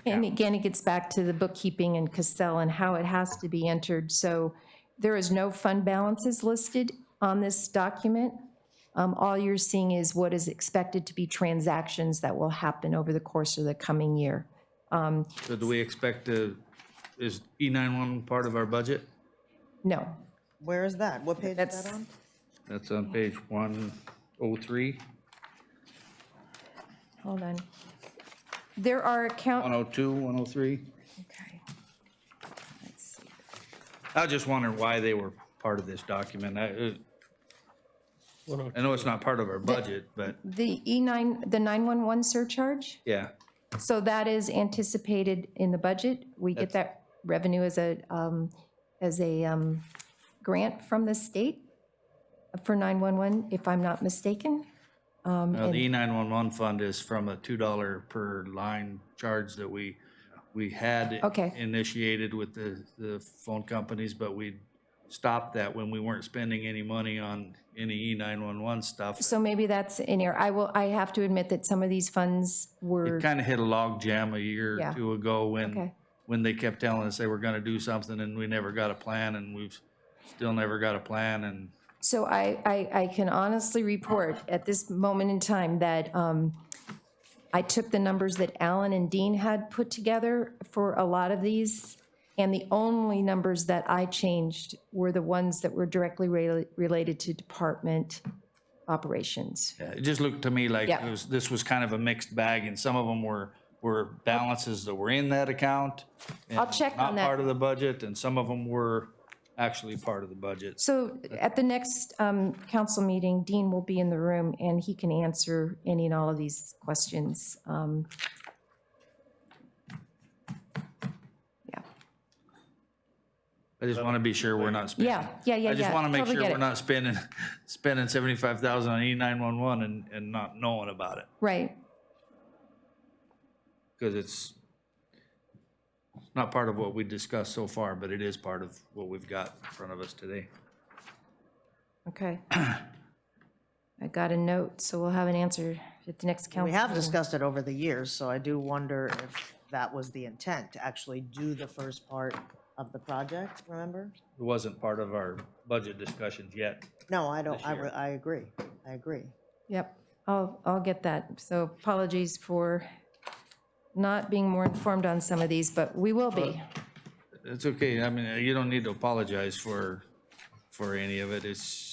and again, it gets back to the bookkeeping and Cassell and how it has to be entered. So there is no fund balances listed on this document. All you're seeing is what is expected to be transactions that will happen over the course of the coming year. So do we expect is E911 part of our budget? No, Where is that? What page is That's- that on? That's on page 103, hold on. There are account, 102, 103. okay. Let's see. I was just wondering why they were part of this document. I know it's not part of our budget, but The E9, the 911 surcharge? yeah. So that is anticipated in the budget. We get that revenue as a grant from the state for 911, if I'm not mistaken. The E911 fund is from a $2 per line charge that we had Okay. initiated with the phone companies, but we stopped that when we weren't spending any money on any E911 stuff. So maybe that's in here. I have to admit that some of these funds were, It kind of hit a log jam a year Yeah. or two ago Okay. when they kept telling us they were gonna do something and we never got a plan, and we've still never got a plan. And so I can honestly report at this moment in time that I took the numbers that Alan and Dean had put together for a lot of these, and the only numbers that I changed were the ones that were directly related to department operations. it just looked to me like Yeah. this was kind of a mixed bag, and some of them were balances that were in that account. I'll and check on that. Not part of the budget, and some of them were actually part of the budget. So at the next council meeting, Dean will be in the room, and he can answer any and all of these questions. Yeah, I just want to be sure we're not spending. yeah. I just want to make Totally sure get we're it. not spending 75,000 on E911 and not knowing about it, Right. because it's not part of what we discussed so far, but it is part of what we've got in front of us today. Okay. I got a note, so we'll have an answer at the next council We have meeting. discussed it over the years, so I do wonder if that was the intent, to actually do the first part of the project, remember? It wasn't part of our budget discussions yet. No, I don't, This year. I agree, I agree. Yep, I'll get that. So apologies for not being more informed on some of these, but we will be. It's okay. I mean, you don't need to apologize for any of it. It's,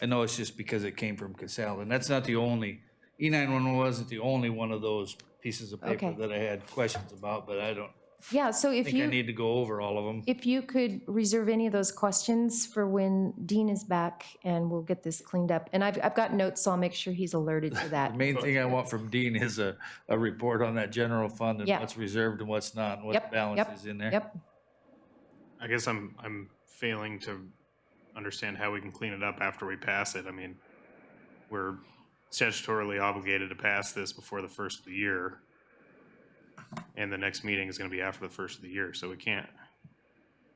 I know it's just because it came from Casella, and that's not the only, E911 wasn't the only one of those pieces of paper Okay. that I had questions about, but I don't Yeah, so if think I you, need to go over all of them. if you could reserve any of those questions for when Dean is back, and we'll get this cleaned up. And I've got notes, so I'll make sure he's alerted to The that. main thing I want from Dean is a report on that general fund and Yeah. what's reserved and what's not, and what Yep, balance yep, is in there. Yep, I guess I'm failing to understand how we can clean it up after we pass it. I mean, we're statutorily obligated to pass this before the first of the year. And the next meeting is gonna be after the first of the year, so we can't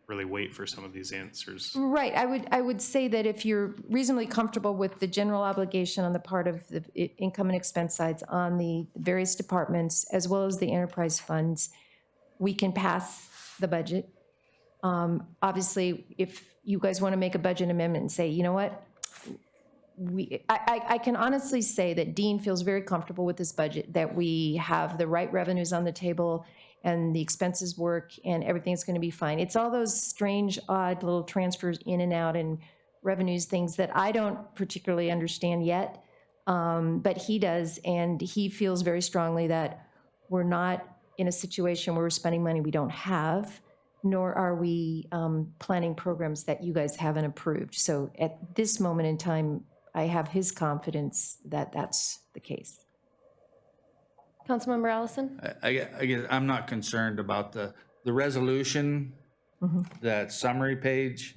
really wait for some of these answers. right. I would say that if you're reasonably comfortable with the general obligation on the part of the income and expense sides on the various departments, as well as the enterprise funds, we can pass the budget. Obviously, if you guys want to make a budget amendment and say, you know what, I can honestly say that Dean feels very comfortable with this budget, that we have the right revenues on the table and the expenses work and everything's going to be fine. It's all those strange, odd little transfers in and out and revenues, things that I don't particularly understand yet, but he does, and he feels very strongly that we're not in a situation where we're spending money we don't have, nor are we planning programs that you guys haven't approved. So at this moment in time, I have his confidence that that's the case. Councilmember Allison? I guess I'm not concerned about the resolution, that summary page,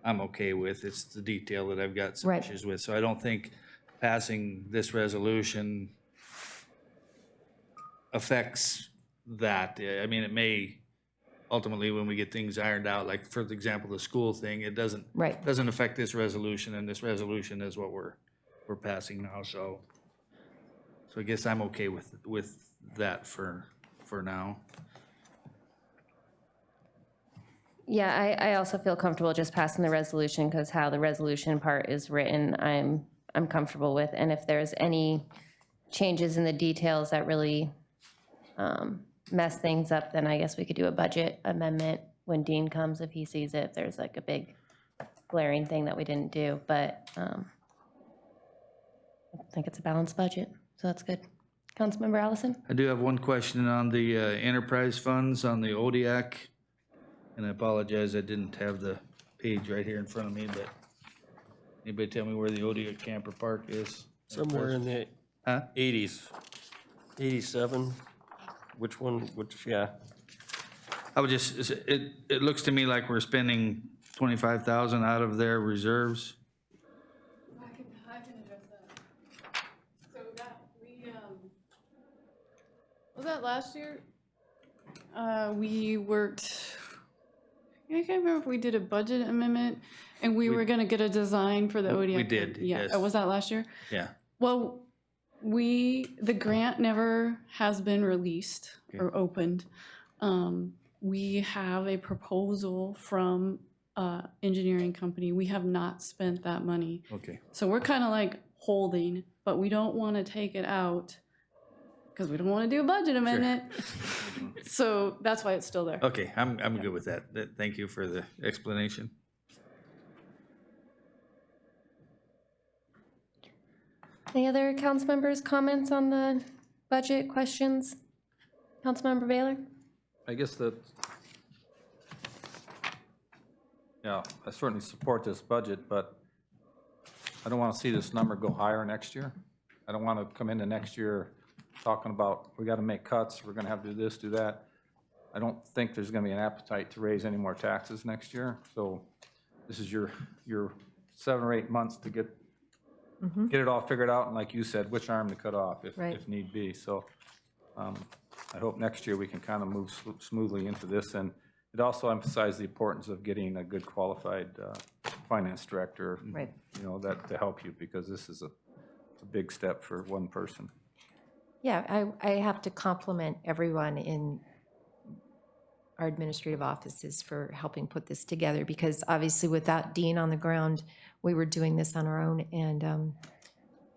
I'm okay with. It's the detail that I've got some Right. issues with. So I don't think passing this resolution affects that. I mean, it may ultimately, when we get things ironed out, like for example, the school thing, it doesn't Right. affect this resolution, and this resolution is what we're passing now, so I guess I'm okay with that for now. Yeah, I also feel comfortable just passing the resolution because how the resolution part is written, I'm comfortable with. And if there's any changes in the details that really mess things up, then I guess we could do a budget amendment when Dean comes, if he sees it, if there's like a big glaring thing that we didn't do. But I think it's a balanced budget, so that's good. Councilmember Allison? I do have one question on the enterprise funds on the ODIAC, and I apologize, I didn't have the page right here in front of me, but anybody tell me where the ODIAC camper park is? Somewhere in the Huh? 80s, 87. Which one, yeah. I would just, it looks to me like we're spending 25,000 out of their reserves. I can address that. So that, was that last year? We worked, I can't remember if we did a budget amendment and we were gonna get a design for the ODI. We did, Yeah, yes. oh, was that last year? Yeah. Well, the grant never has been released or opened. We have a proposal from engineering company. We have not spent that money. Okay. So we're kind of like holding, but we don't want to take it out because we don't want to do a budget amendment. So that's why it's still there. Okay, I'm good with that. Thank you for the explanation. Any other council members' comments on the budget questions? Councilmember Baylor? I guess that, yeah, I certainly support this budget, but I don't want to see this number go higher next year. I don't want to come into next year talking about, we got to make cuts, we're going to have to do this, do that. I don't think there's going to be an appetite to raise any more taxes next year. So this is your 7 or 8 months to get it all figured out, and like you said, which arm to cut off if need be. So I hope next year we can kind of move smoothly into this, and it also emphasized the importance of getting a good qualified finance director, Right. you know, that to help you, because this is a big step for one person. Yeah, I have to compliment everyone in our administrative offices for helping put this together, because obviously without Dean on the ground, we were doing this on our own, and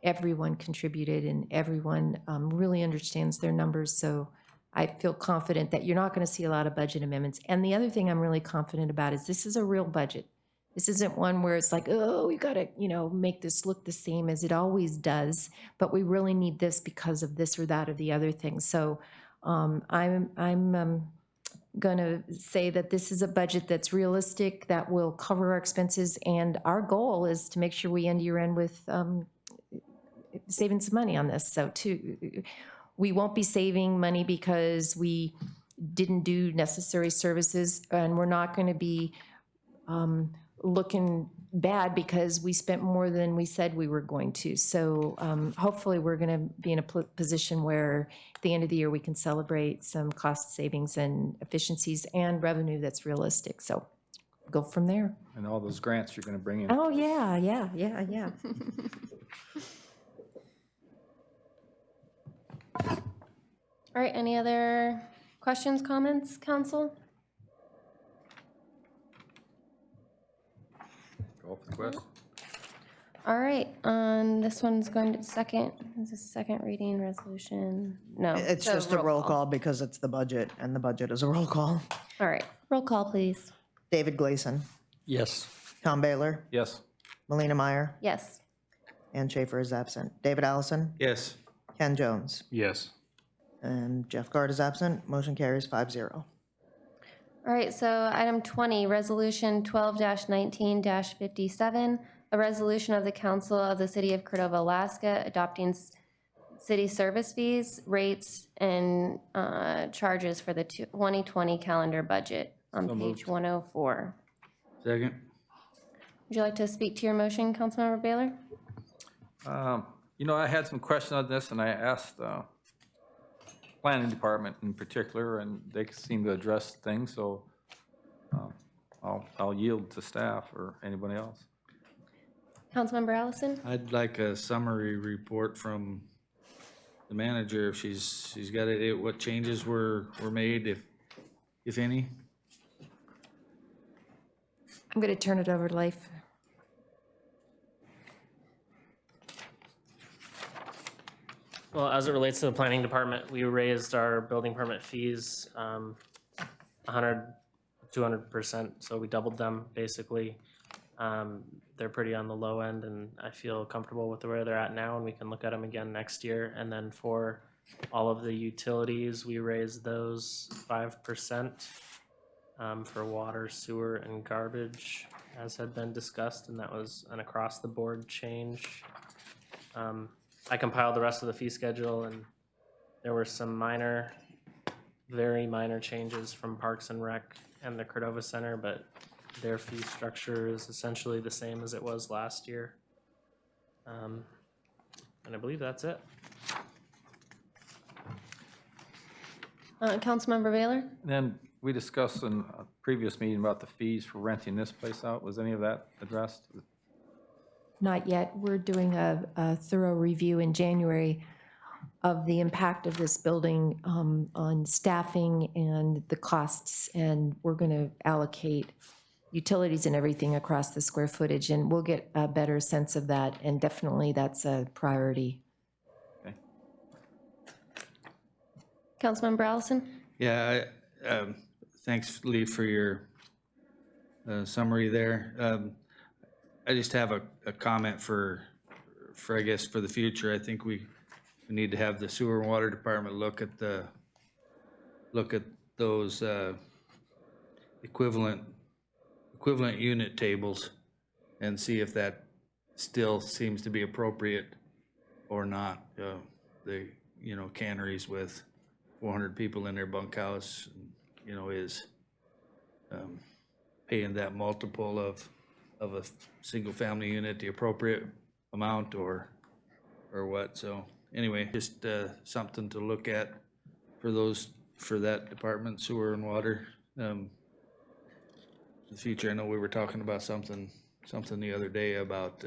everyone contributed and everyone really understands their numbers. So I feel confident that you're not going to see a lot of budget amendments. And the other thing I'm really confident about is this is a real budget. This isn't one where it's like, oh, we got to, make this look the same as it always does, but we really need this because of this or that or the other thing. So I'm going to say that this is a budget that's realistic, that will cover our expenses, and our goal is to make sure we end year end with saving some money on this. So we won't be saving money because we didn't do necessary services, and we're not going to be looking bad because we spent more than we said we were going to. So hopefully we're going to be in a position where at the end of the year we can celebrate some cost savings and efficiencies and revenue that's realistic. So go from there. And all those grants you're going to bring in. Oh, yeah. All right, any other questions, comments, council? Call for the question. All right, this one's going to is this second reading resolution? No. It's just a roll call because it's the budget, and the budget is a roll call. All right, roll call, please. David Gleason, Yes. Tom Baylor, Yes. Melina Meyer, Yes. Ann Schaefer is absent. David Allison, Yes. Ken Jones, Yes. and Jeff Gard is absent. Motion carries 5-0. All right, so item 20, Resolution 12-19-57, a resolution of the Council of the City of Cordova, Alaska, adopting city service fees, rates, and charges for the 2020 calendar budget on So page moved. 104. Second. Would you like to speak to your motion, Councilmember Baylor? I had some questions on this, and I asked planning department in particular, and they seem to address things, so I'll yield to staff or anybody else. Councilmember Allison? I'd like a summary report from the manager, if she's got it, what changes were made, if any. I'm going to turn it over to Leif. Well, as it relates to the planning department, we raised our building permit fees 100, 200%, so we doubled them, basically. They're pretty on the low end, and I feel comfortable with where they're at now, and we can look at them again next year. And then for all of the utilities, we raised those 5% for water, sewer, and garbage, as had been discussed, and that was an across-the-board change. I compiled the rest of the fee schedule, and there were some minor, very minor changes from Parks and Rec and the Cordova Center, but their fee structure is essentially the same as it was last year. And I believe that's it. Councilmember Baylor? Then we discussed in a previous meeting about the fees for renting this place out. Was any of that addressed? Not yet. We're doing a thorough review in January of the impact of this building on staffing and the costs, and we're going to allocate utilities and everything across the square footage, and we'll get a better sense of that, and definitely that's a priority. Okay. Councilmember Allison? Yeah, thanks, Lee, for your summary there. I just have a comment for I guess, for the future. I think we need to have the sewer and water department look at those equivalent unit tables and see if that still seems to be appropriate or not. The canneries with 400 people in their bunkhouse, is paying that multiple of a single-family unit the appropriate amount or what. So anyway, just something to look at for that department, sewer and water. In the future, I know we were talking about something the other day about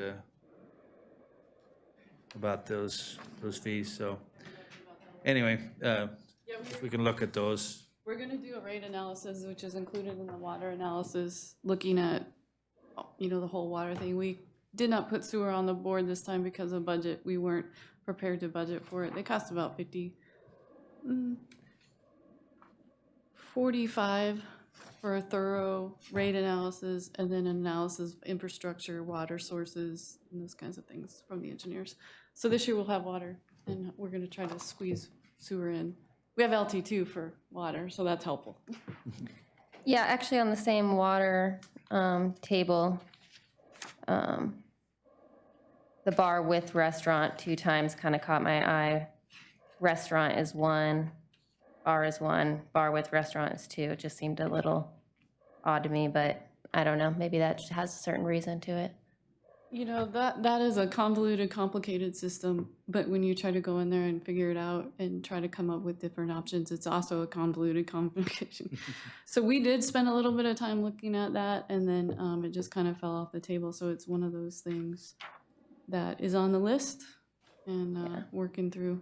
those fees. So anyway, if we can look at those. We're gonna do a rate analysis, which is included in the water analysis, looking at, the whole water thing. We did not put sewer on the board this time because of budget. We weren't prepared to budget for it. They cost about $45 for a thorough rate analysis and then an analysis of infrastructure, water sources, and those kinds of things from the engineers. So this year we'll have water, and we're gonna try to squeeze sewer in. We have LT2 for water, so that's helpful. Yeah, actually on the same water table, the bar with restaurant 2 times kind of caught my eye. Restaurant is 1, bar is 1, bar with restaurant is 2. It just seemed a little odd to me, but I don't know, maybe that just has a certain reason to it. You know, that is a convoluted, complicated system, but when you try to go in there and figure it out and try to come up with different options, it's also a convoluted complication. So we did spend a little bit of time looking at that, and then it just kind of fell off the table. So it's one of those things that is on the list and working through.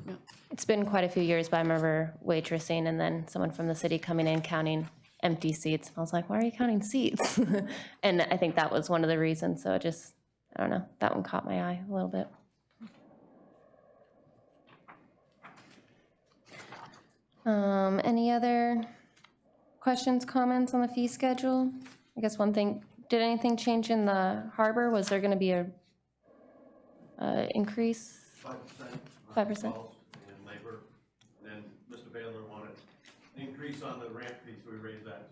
Yeah. It's been quite a few years, but I remember waitressing and then someone from the city coming in counting empty seats. I was like, why are you counting seats? And I think that was one of the reasons. So it just, I don't know, that one caught my eye a little bit. Any other questions, comments on the fee schedule? I guess one thing, did anything change in the harbor? Was there going to be a increase? 5%. And labor. Then Mr. Baylor wanted an increase on the ramp fee, so we raised that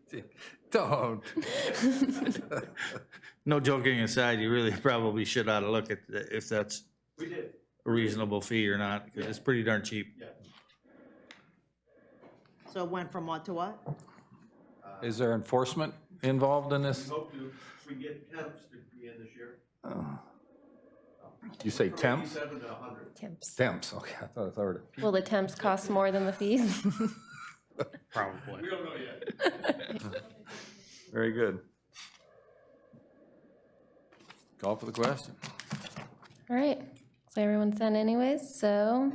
too. Don't. No joking aside, you really probably should ought to look at if that's We did. a reasonable fee or not, because it's pretty darn cheap. Yeah. So it went from what to what? Is there enforcement involved in We this? hope to, if we can get temps to be in this year. You say temps? 87 to 100. Temps, okay, I thought I heard it. Will the temps cost more than the fees? Probably. We don't know yet. Very good. Call for the question. All right, so everyone's done anyways, so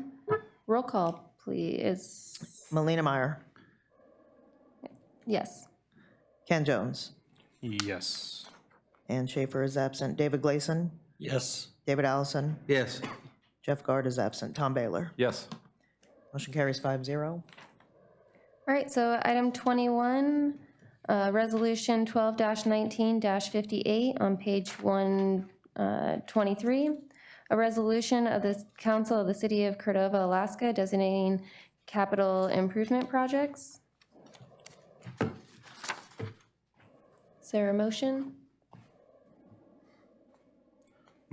roll call, please. Melina Meyer, Yes. Ken Jones, Yes. Ann Schaefer is absent, David Gleason, Yes. David Allison, Yes, Jeff Gard is absent, Tom Baylor. Yes. Motion carries 5-0. All right, so item 21, Resolution 12-19-58 on page 123. A resolution of the Council of the City of Cordova, Alaska designating capital improvement projects. Is there a motion?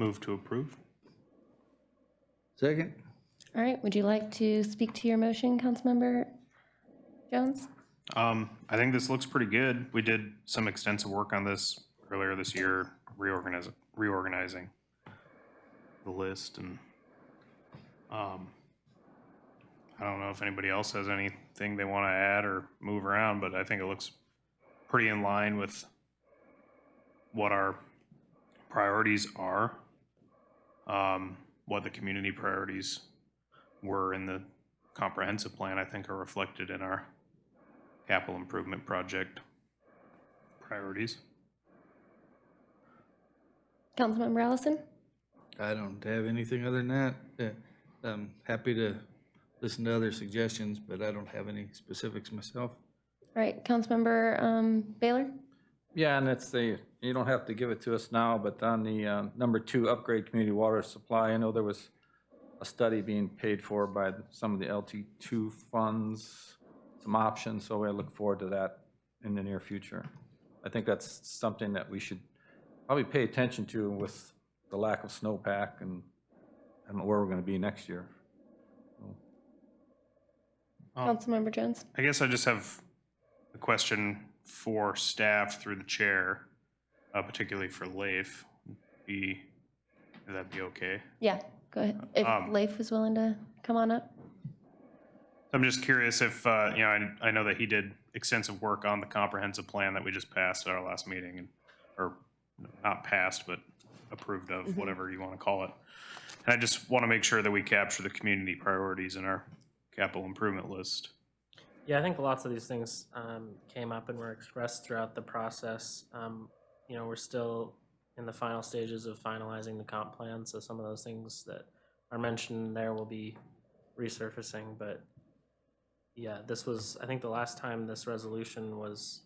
Move to approve? second? All right, would you like to speak to your motion, Councilmember Jones? I think this looks pretty good. We did some extensive work on this earlier this year, reorganizing the list, and I don't know if anybody else has anything they want to add or move around, but I think it looks pretty in line with what our priorities are, what the community priorities were in the comprehensive plan, I think are reflected in our capital improvement project priorities. Councilmember Allison? I don't have anything other than that. I'm happy to listen to other suggestions, but I don't have any specifics myself. All right, Councilmember Baylor? Yeah, and it's the, you don't have to give it to us now, but on the number 2, upgrade community water supply, I know there was a study being paid for by some of the LT2 funds, some options, so I look forward to that in the near future. I think that's something that we should probably pay attention to with the lack of snowpack and where we're going to be next year. Councilmember Jones? I guess I just have a question for staff through the chair, particularly for Leif. Would that be okay? Yeah, go ahead. If Leif is willing to come on up. I'm just curious if, I know that he did extensive work on the comprehensive plan that we just passed at our last meeting, or not passed, but approved of, whatever you want to call it. And I just want to make sure that we capture the community priorities in our capital improvement list. Yeah, I think lots of these things came up and were expressed throughout the process. We're still in the final stages of finalizing the comp plan, so some of those things that are mentioned there will be resurfacing, but Yeah, this was, I think the last time this resolution was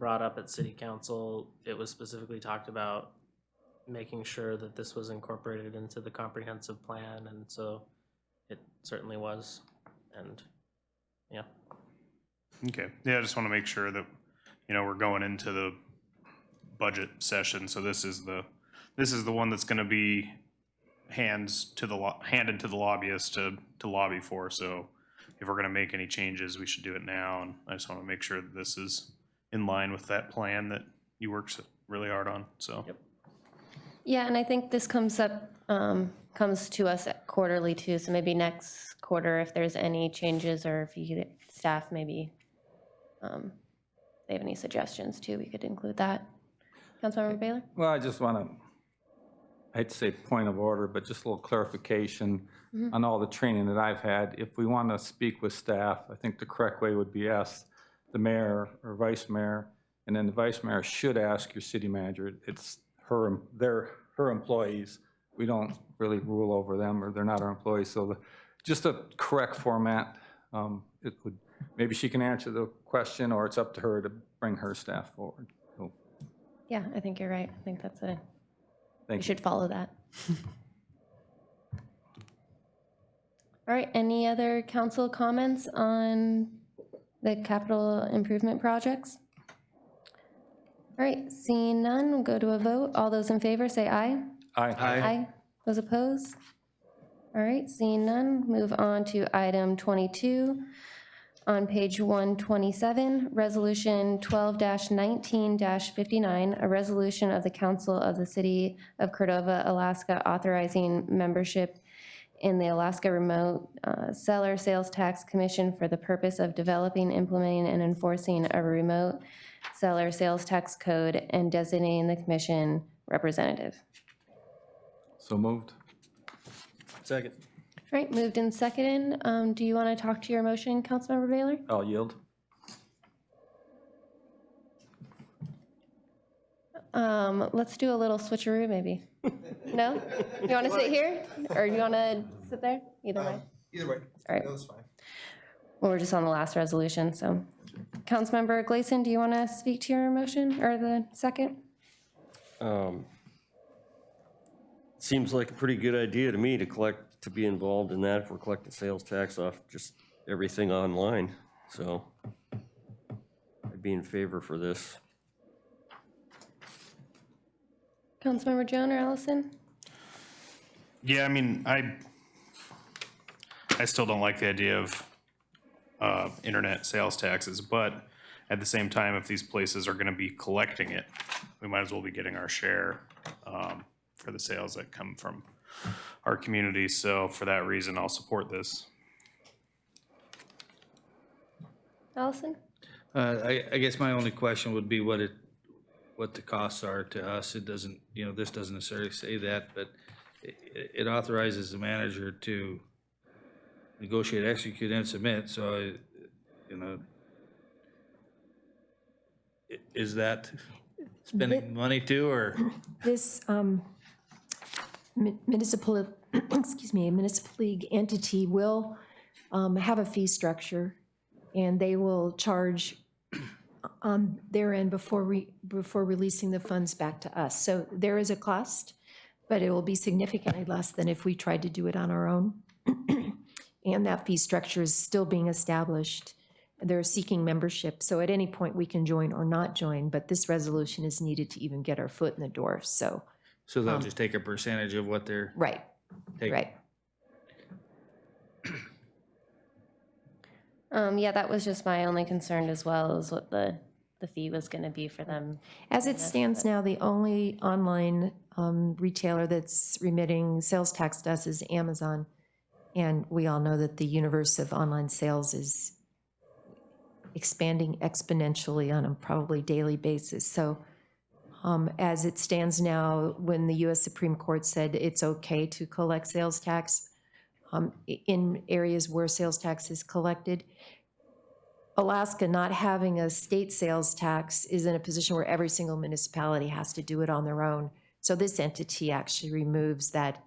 brought up at city council, it was specifically talked about making sure that this was incorporated into the comprehensive plan, and so it certainly was, and, yeah. Okay, yeah, I just want to make sure that, you know, we're going into the budget session, so this is the one that's going to be handed to the lobbyists to lobby for, so if we're going to make any changes, we should do it now, and I just want to make sure that this is in line with that plan that you worked really hard on, so. Yep. Yeah, and I think this comes to us quarterly too, so maybe next quarter, if there's any changes or if you, staff maybe, they have any suggestions too, we could include that. Councilmember Baylor? Well, I just want to, I hate to say point of order, but just a little clarification on all the training that I've had. If we want to speak with staff, I think the correct way would be ask the mayor or vice mayor, and then the vice mayor should ask your city manager. It's they're her employees. We don't really rule over them, or they're not our employees. So just a correct format. It would, maybe she can answer the question, or it's up to her to bring her staff forward. So, Yeah, I think you're right. I think that's we thank you. should follow that. All right, any other council comments on the capital improvement projects? All right, seeing none, we'll go to a vote. All those in favor, say aye. Aye. Those opposed? All right, seeing none, move on to item 22. On page 127, Resolution 12-19-59, a resolution of the Council of the City of Cordova, Alaska, authorizing membership in the Alaska Remote Seller Sales Tax Commission for the purpose of developing, implementing, and enforcing a remote seller sales tax code and designating the commission representative. So moved. Second. All right, moved and seconded. Do you want to talk to your motion, Councilmember Baylor? I'll yield. Let's do a little switcheroo, maybe. No? You want to sit here, or you want to sit there? Either way. Either way. All right. That's fine. Well, we're just on the last resolution, so. Councilmember Gleason, do you want to speak to your motion, or the second? Seems like a pretty good idea to me to be involved in that if we're collecting sales tax off just everything online. So I'd be in favor for this. Councilmember Joan or Allison? Yeah, I mean, I still don't like the idea of internet sales taxes, but at the same time, if these places are going to be collecting it, we might as well be getting our share for the sales that come from our community. So for that reason, I'll support this. Allison? I guess my only question would be what the costs are to us. It doesn't, this doesn't necessarily say that, but it authorizes the manager to negotiate, execute, and submit, so, is that spending money too, or? This municipal, municipal league entity will have a fee structure, and they will charge on their end before releasing the funds back to us. So there is a cost, but it will be significantly less than if we tried to do it on our own. And that fee structure is still being established. They're seeking membership, so at any point we can join or not join, but this resolution is needed to even get our foot in the door, so. So they'll just take a percentage of what they're Right, taking? right. Yeah, that was just my only concern as well, is what the fee was going to be for them. As it stands now, the only online retailer that's remitting sales tax to us is Amazon. And we all know that the universe of online sales is expanding exponentially on a probably daily basis. So as it stands now, when the US Supreme Court said it's okay to collect sales tax in areas where sales tax is collected, Alaska not having a state sales tax is in a position where every single municipality has to do it on their own. So this entity actually removes that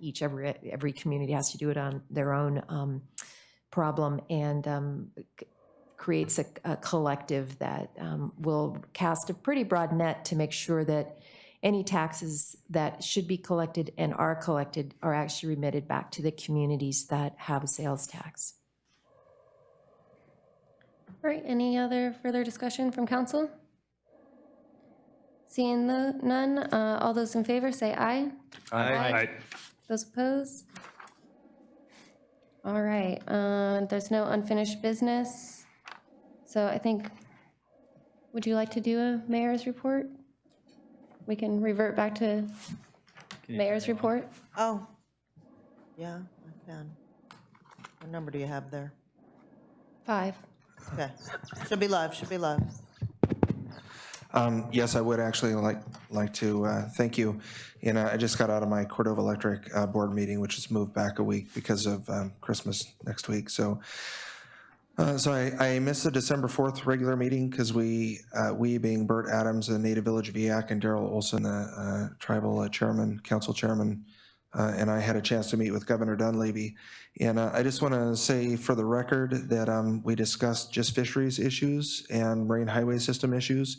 every community has to do it on their own problem. And creates a collective that will cast a pretty broad net to make sure that any taxes that should be collected and are collected are actually remitted back to the communities that have a sales tax. All right, any other further discussion from council? Seeing none, all those in favor say aye. Aye. Those opposed? All right, there's no unfinished business. So I think, would you like to do a mayor's report? We can revert back to mayor's report. Oh, yeah, I can. What number do you have there? 5. Okay, should be live, should be live. Yes, I would actually like to thank you. And I just got out of my Cordova Electric board meeting, which has moved back a week because of Christmas next week. So I missed the December 4th regular meeting because we being Bert Adams, the Native Village VIAC, and Daryl Olson, the tribal chairman, council chairman, and I had a chance to meet with Governor Dunleavy. And I just want to say for the record that we discussed just fisheries issues and marine highway system issues.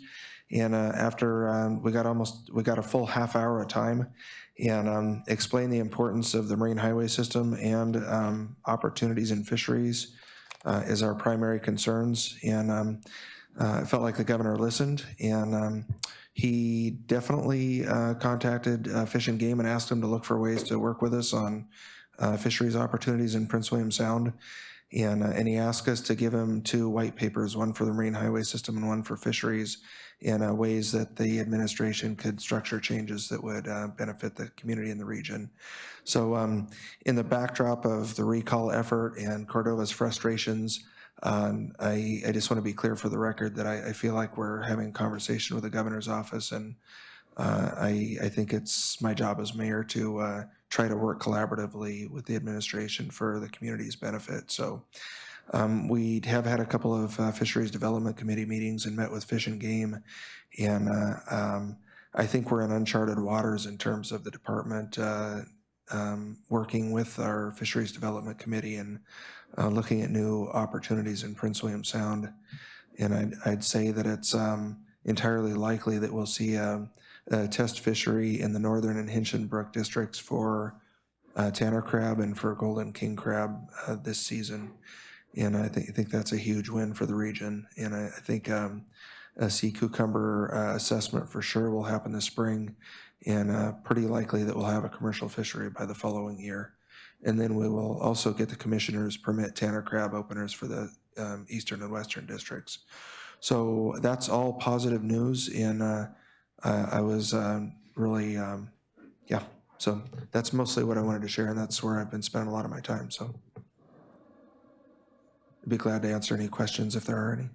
And after we got a full half hour of time and explained the importance of the marine highway system and opportunities in fisheries as our primary concerns. And I felt like the governor listened, and he definitely contacted Fish and Game and asked them to look for ways to work with us on fisheries opportunities in Prince William Sound. And he asked us to give him 2 white papers, one for the marine highway system and one for fisheries, in ways that the administration could structure changes that would benefit the community in the region. So in the backdrop of the recall effort and Cordova's frustrations, I just want to be clear for the record that I feel like we're having a conversation with the governor's office, and I think it's my job as mayor to try to work collaboratively with the administration for the community's benefit. So we have had a couple of Fisheries Development Committee meetings and met with Fish and Game, and I think we're in uncharted waters in terms of the department working with our Fisheries Development Committee and looking at new opportunities in Prince William Sound. And I'd say that it's entirely likely that we'll see a test fishery in the northern and Hinchinbrook districts for Tanner crab and for golden king crab this season. And I think that's a huge win for the region. And I think a sea cucumber assessment for sure will happen this spring, and pretty likely that we'll have a commercial fishery by the following year. And then we will also get the commissioners permit Tanner crab openers for the eastern and western districts. So that's all positive news, and I was really, yeah. So that's mostly what I wanted to share, and that's where I've been spending a lot of my time. So I'd be glad to answer any questions if there are any.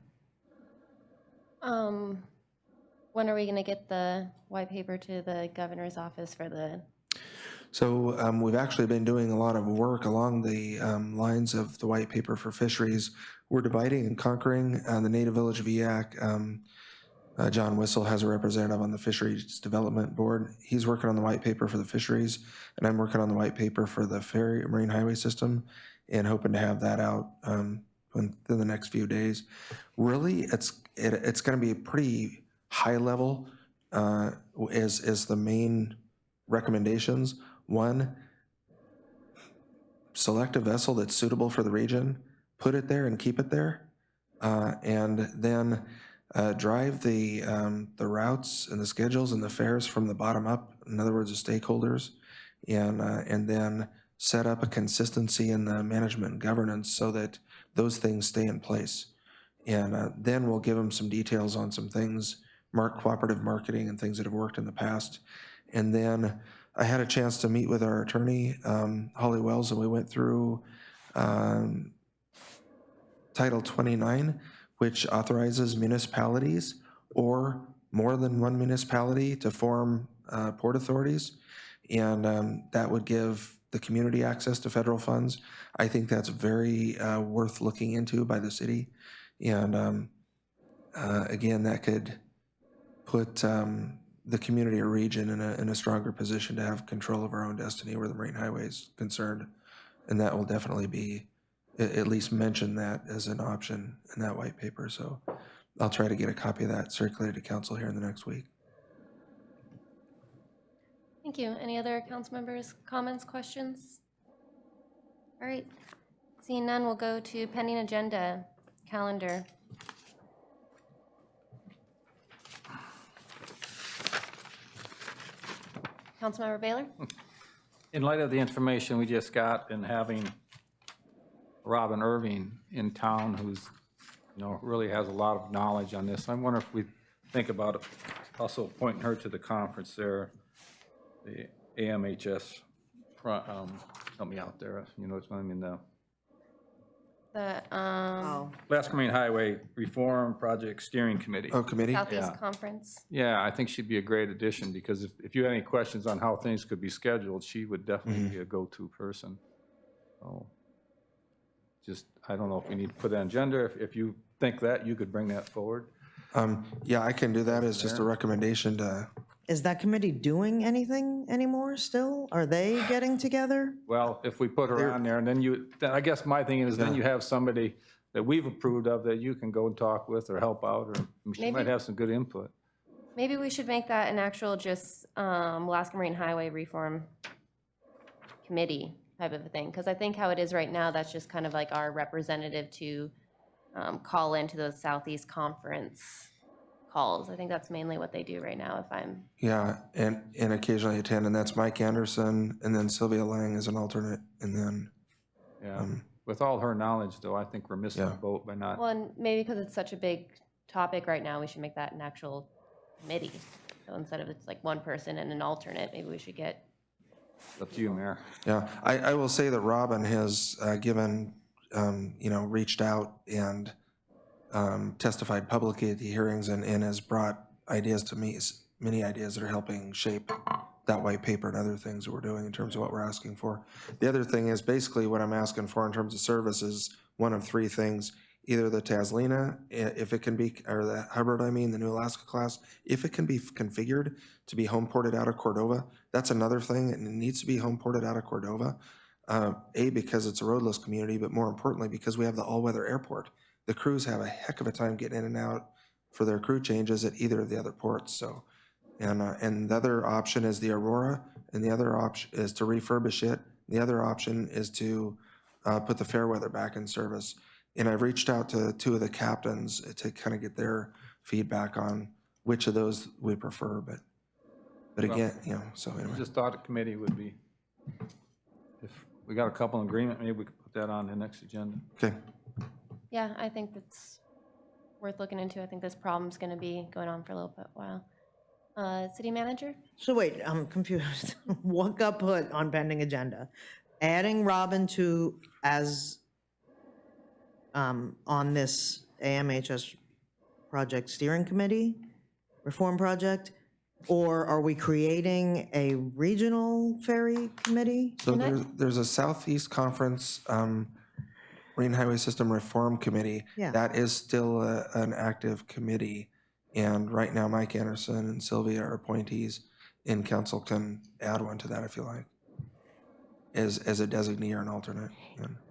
When are we going to get the white paper to the governor's office for the? So we've actually been doing a lot of work along the lines of the white paper for fisheries. We're dividing and conquering the Native Village VIAC. John Whistle has a representative on the Fisheries Development Board. He's working on the white paper for the fisheries, and I'm working on the white paper for the marine highway system, and hoping to have that out within the next few days. Really, it's going to be a pretty high level as the main recommendations. One, select a vessel that's suitable for the region, put it there and keep it there, and then drive the routes and the schedules and the fares from the bottom up, in other words, the stakeholders, and then set up a consistency in the management and governance so that those things stay in place. And then we'll give them some details on some things, cooperative marketing and things that have worked in the past. And then I had a chance to meet with our attorney, Holly Wells, and we went through Title 29, which authorizes municipalities or more than one municipality to form port authorities. And that would give the community access to federal funds. I think that's very worth looking into by the city. And again, that could put the community or region in a stronger position to have control of our own destiny where the marine highway is concerned. And that will definitely be at least mention that as an option in that white paper. So I'll try to get a copy of that circulated to council here in the next week. Thank you. Any other council members, comments, questions? All right. Seeing none, we'll go to pending agenda, calendar. Councilmember Baylor? In light of the information we just got and having Robin Irving in town, who's, really has a lot of knowledge on this, I wonder if we think about it, also pointing her to the conference there, the AMHS, help me out there, it's what I mean, the Alaska Marine Highway Reform Project Steering Committee. Oh, committee? Southeast Yeah. Conference. Yeah, I think she'd be a great addition, because if you had any questions on how things could be scheduled, she would definitely be a go-to person. So, just, I don't know if we need to put that on agenda. If you think that, you could bring that forward. Yeah, I can do that as just a recommendation to, Is that committee doing anything anymore still? Are they getting together? Well, if we put her on there, and then I guess my thing is, then you have somebody that we've approved of that you can go and talk with or help out, or she might Maybe- have some good input. Maybe we should make that an actual just Alaska Marine Highway Reform Committee type of a thing. Because I think how it is right now, that's just kind of like our representative to call into those Southeast Conference calls. I think that's mainly what they do right now, if I'm, yeah, and occasionally attend, and that's Mike Anderson, and then Sylvia Lang is an alternate, and then, Yeah, with all her knowledge, though, I think we're missing a Yeah. boat by not. well, and maybe because it's such a big topic right now, we should make that an actual committee. So instead of it's like one person and an alternate, maybe we should get, It's up to you, Mayor. yeah. I will say that Robin has given, reached out and testified publicly at the hearings and has brought ideas to me, many ideas that are helping shape that white paper and other things that we're doing in terms of what we're asking for. The other thing is basically what I'm asking for in terms of services, one of three things. Either the Taslina, if it can be, or the Hubbard, the new Alaska class, if it can be configured to be home ported out of Cordova, that's another thing, and it needs to be home ported out of Cordova. Because it's a roadless community, but more importantly, because we have the all-weather airport. The crews have a heck of a time getting in and out for their crew changes at either of the other ports, so. And the other option is the Aurora, and the other option is to refurbish it. The other option is to put the Fairweather back in service. And I've reached out to two of the captains to kind of get their feedback on which of those we prefer, but again, so anyway. Just thought a committee would be, if we got a couple in agreement, maybe we could put that on the next agenda. Okay, yeah, I think it's worth looking into. I think this problem's going to be going on for a little bit while. City manager? So wait, I'm confused. What got put on pending agenda? Adding Robin to as on this AMHS project steering committee, reform project? Or are we creating a regional ferry committee? so there's a Southeast Conference Marine Highway System Reform Committee. Yeah. That is still an active committee, and right now Mike Anderson and Sylvia are appointees, and council can add one to that if you like, as a designee or an alternate.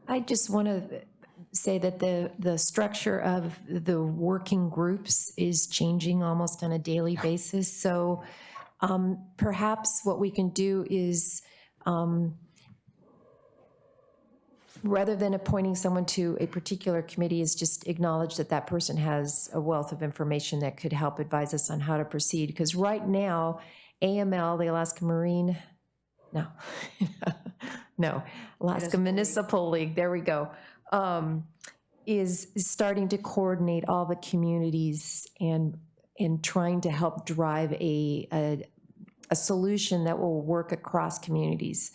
I just want to say that the structure of the working groups is changing almost on a daily basis. So perhaps what we can do is, rather than appointing someone to a particular committee, is just acknowledge that that person has a wealth of information that could help advise us on how to proceed. Because right now, AML, the Alaska Marine, Alaska Municipal League, there we go, is starting to coordinate all the communities and trying to help drive a solution that will work across communities.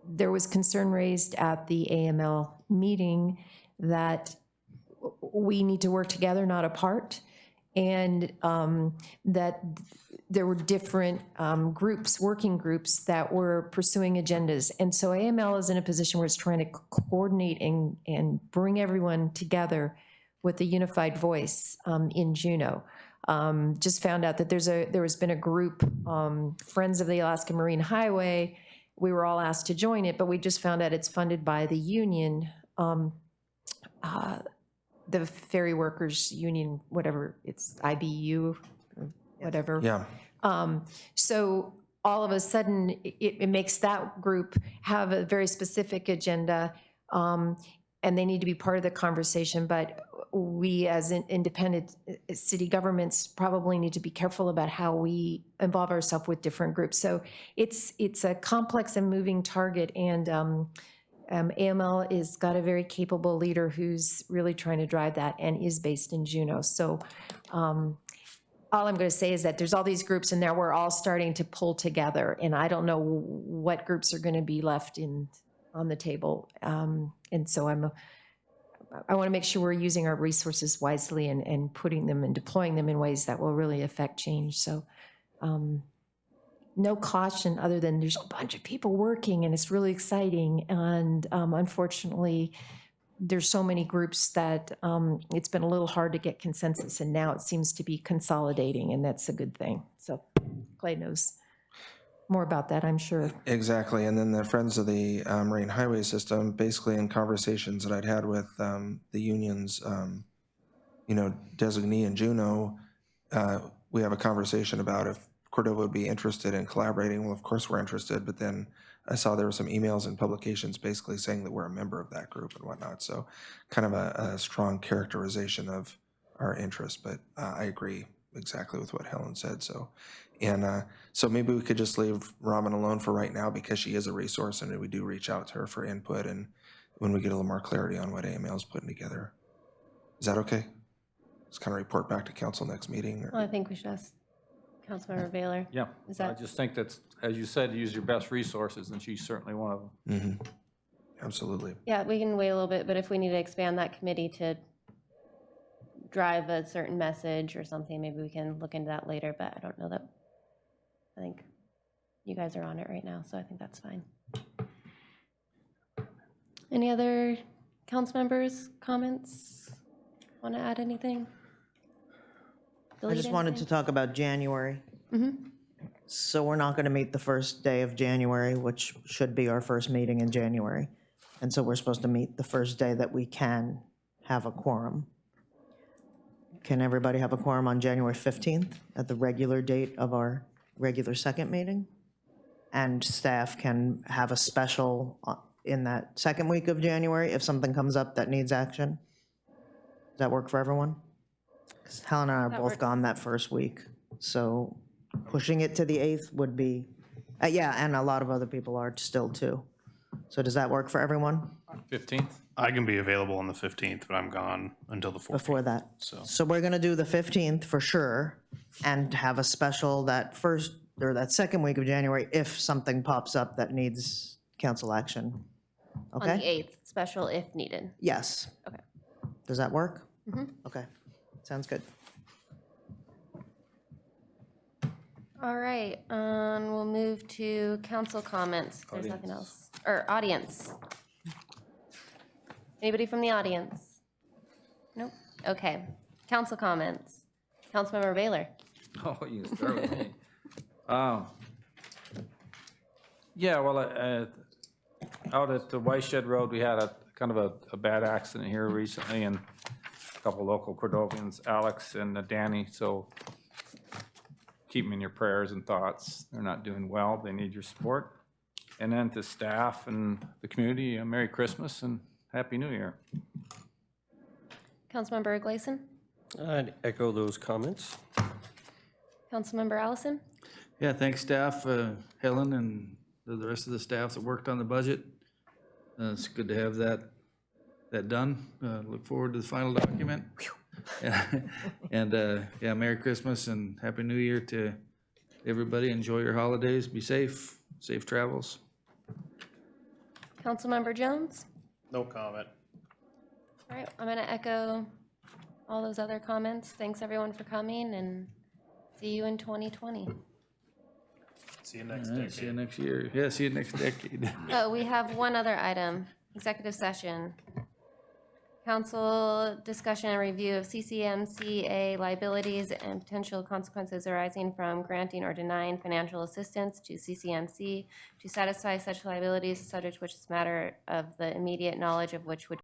There was concern raised at the AML meeting that we need to work together, not apart, and that there were different groups, working groups, that were pursuing agendas. And so AML is in a position where it's trying to coordinate and bring everyone together with a unified voice in Juneau. Just found out that there has been a group, Friends of the Alaska Marine Highway. We were all asked to join it, but we just found out it's funded by the union the ferry workers union, whatever, it's IBU, or whatever. Yeah. So all of a sudden, it makes that group have a very specific agenda, and they need to be part of the conversation. But we, as independent city governments, probably need to be careful about how we involve ourselves with different groups. So it's a complex and moving target, and AML is got a very capable leader who's really trying to drive that and is based in Juneau. So all I'm going to say is that there's all these groups in there. We're all starting to pull together, and I don't know what groups are going to be left on the table. And so I want to make sure we're using our resources wisely and putting them and deploying them in ways that will really affect change. So no caution other than there's a bunch of people working and it's really exciting. And unfortunately, there's so many groups that it's been a little hard to get consensus, and now it seems to be consolidating, and that's a good thing. So Clay knows more about that, I'm sure. Exactly, and then the Friends of the Marine Highway System, basically in conversations that I'd had with the union's, designee in Juneau, we have a conversation about if Cordova would be interested in collaborating. Well, of course we're interested, but then I saw there were some emails and publications basically saying that we're a member of that group and whatnot, so kind of a strong characterization of our interest, but I agree exactly with what Helen said, so. And so maybe we could just leave Ramen alone for right now because she is a resource, and we do reach out to her for input and when we get a little more clarity on what AML is putting together. Is that okay? Just kind of report back to council next meeting? Or? Well, I think we should ask Councilmember Baylor. Yeah, Is I that, just think that's, as you said, use your best resources, and she's certainly one of them. Absolutely. yeah, we can wait a little bit, but if we need to expand that committee to drive a certain message or something, maybe we can look into that later, but I don't know that. I think you guys are on it right now, so I think that's fine. Any other council members, comments? Want to add anything? I just wanted to talk about January. Mm-hmm. So we're not going to meet the first day of January, which should be our first meeting in January. And so we're supposed to meet the first day that we can have a quorum. Can everybody have a quorum on January 15th at the regular date of our regular second meeting? And staff can have a special in that second week of January if something comes up that needs action? Does that work for everyone? 'Cause Helen and I are That both works. gone that first week, so pushing it to the 8th would be, yeah, and a lot of other people are still too. So does that work for everyone 15th? I can be available on the 15th, but I'm gone until the 14th. before that? So So we're gonna do the 15th for sure and have a special that first, or that second week of January if something pops up that needs council action. On the Okay? 8th, special if needed. Yes. Okay. Does that work? Mhm. Okay, sounds good. All right, we'll move to council comments. If there's nothing else. Or audience. Anybody from the audience? Nope. Okay. Council comments. Councilmember Baylor. Oh, you can start with me. Yeah, well, out at the White Shed Road, we had a kind of a bad accident here recently, and a couple local Cordovians, Alex and Danny, so keep them in your prayers and thoughts. They're not doing well. They need your support. And then to staff and the community, Merry Christmas and Happy New Year. Councilmember Gleason. I'd echo those comments. Councilmember Allison. Yeah, thanks staff, Helen and the rest of the staff that worked on the budget. It's good to have that done. Look forward to the final document. And yeah, Merry Christmas and Happy New Year to everybody. Enjoy your holidays. Be safe. Safe travels. Councilmember Jones. no comment. All right, I'm going to echo all those other comments. Thanks everyone for coming, and see you in 2020. See you next All right, decade. see you next year. Yeah, see you next decade. Oh, we have one other item, executive session. Council discussion and review of CCMCA liabilities and potential consequences arising from granting or denying financial assistance to CCMC to satisfy such liabilities, subject to which is matter of the immediate knowledge of which would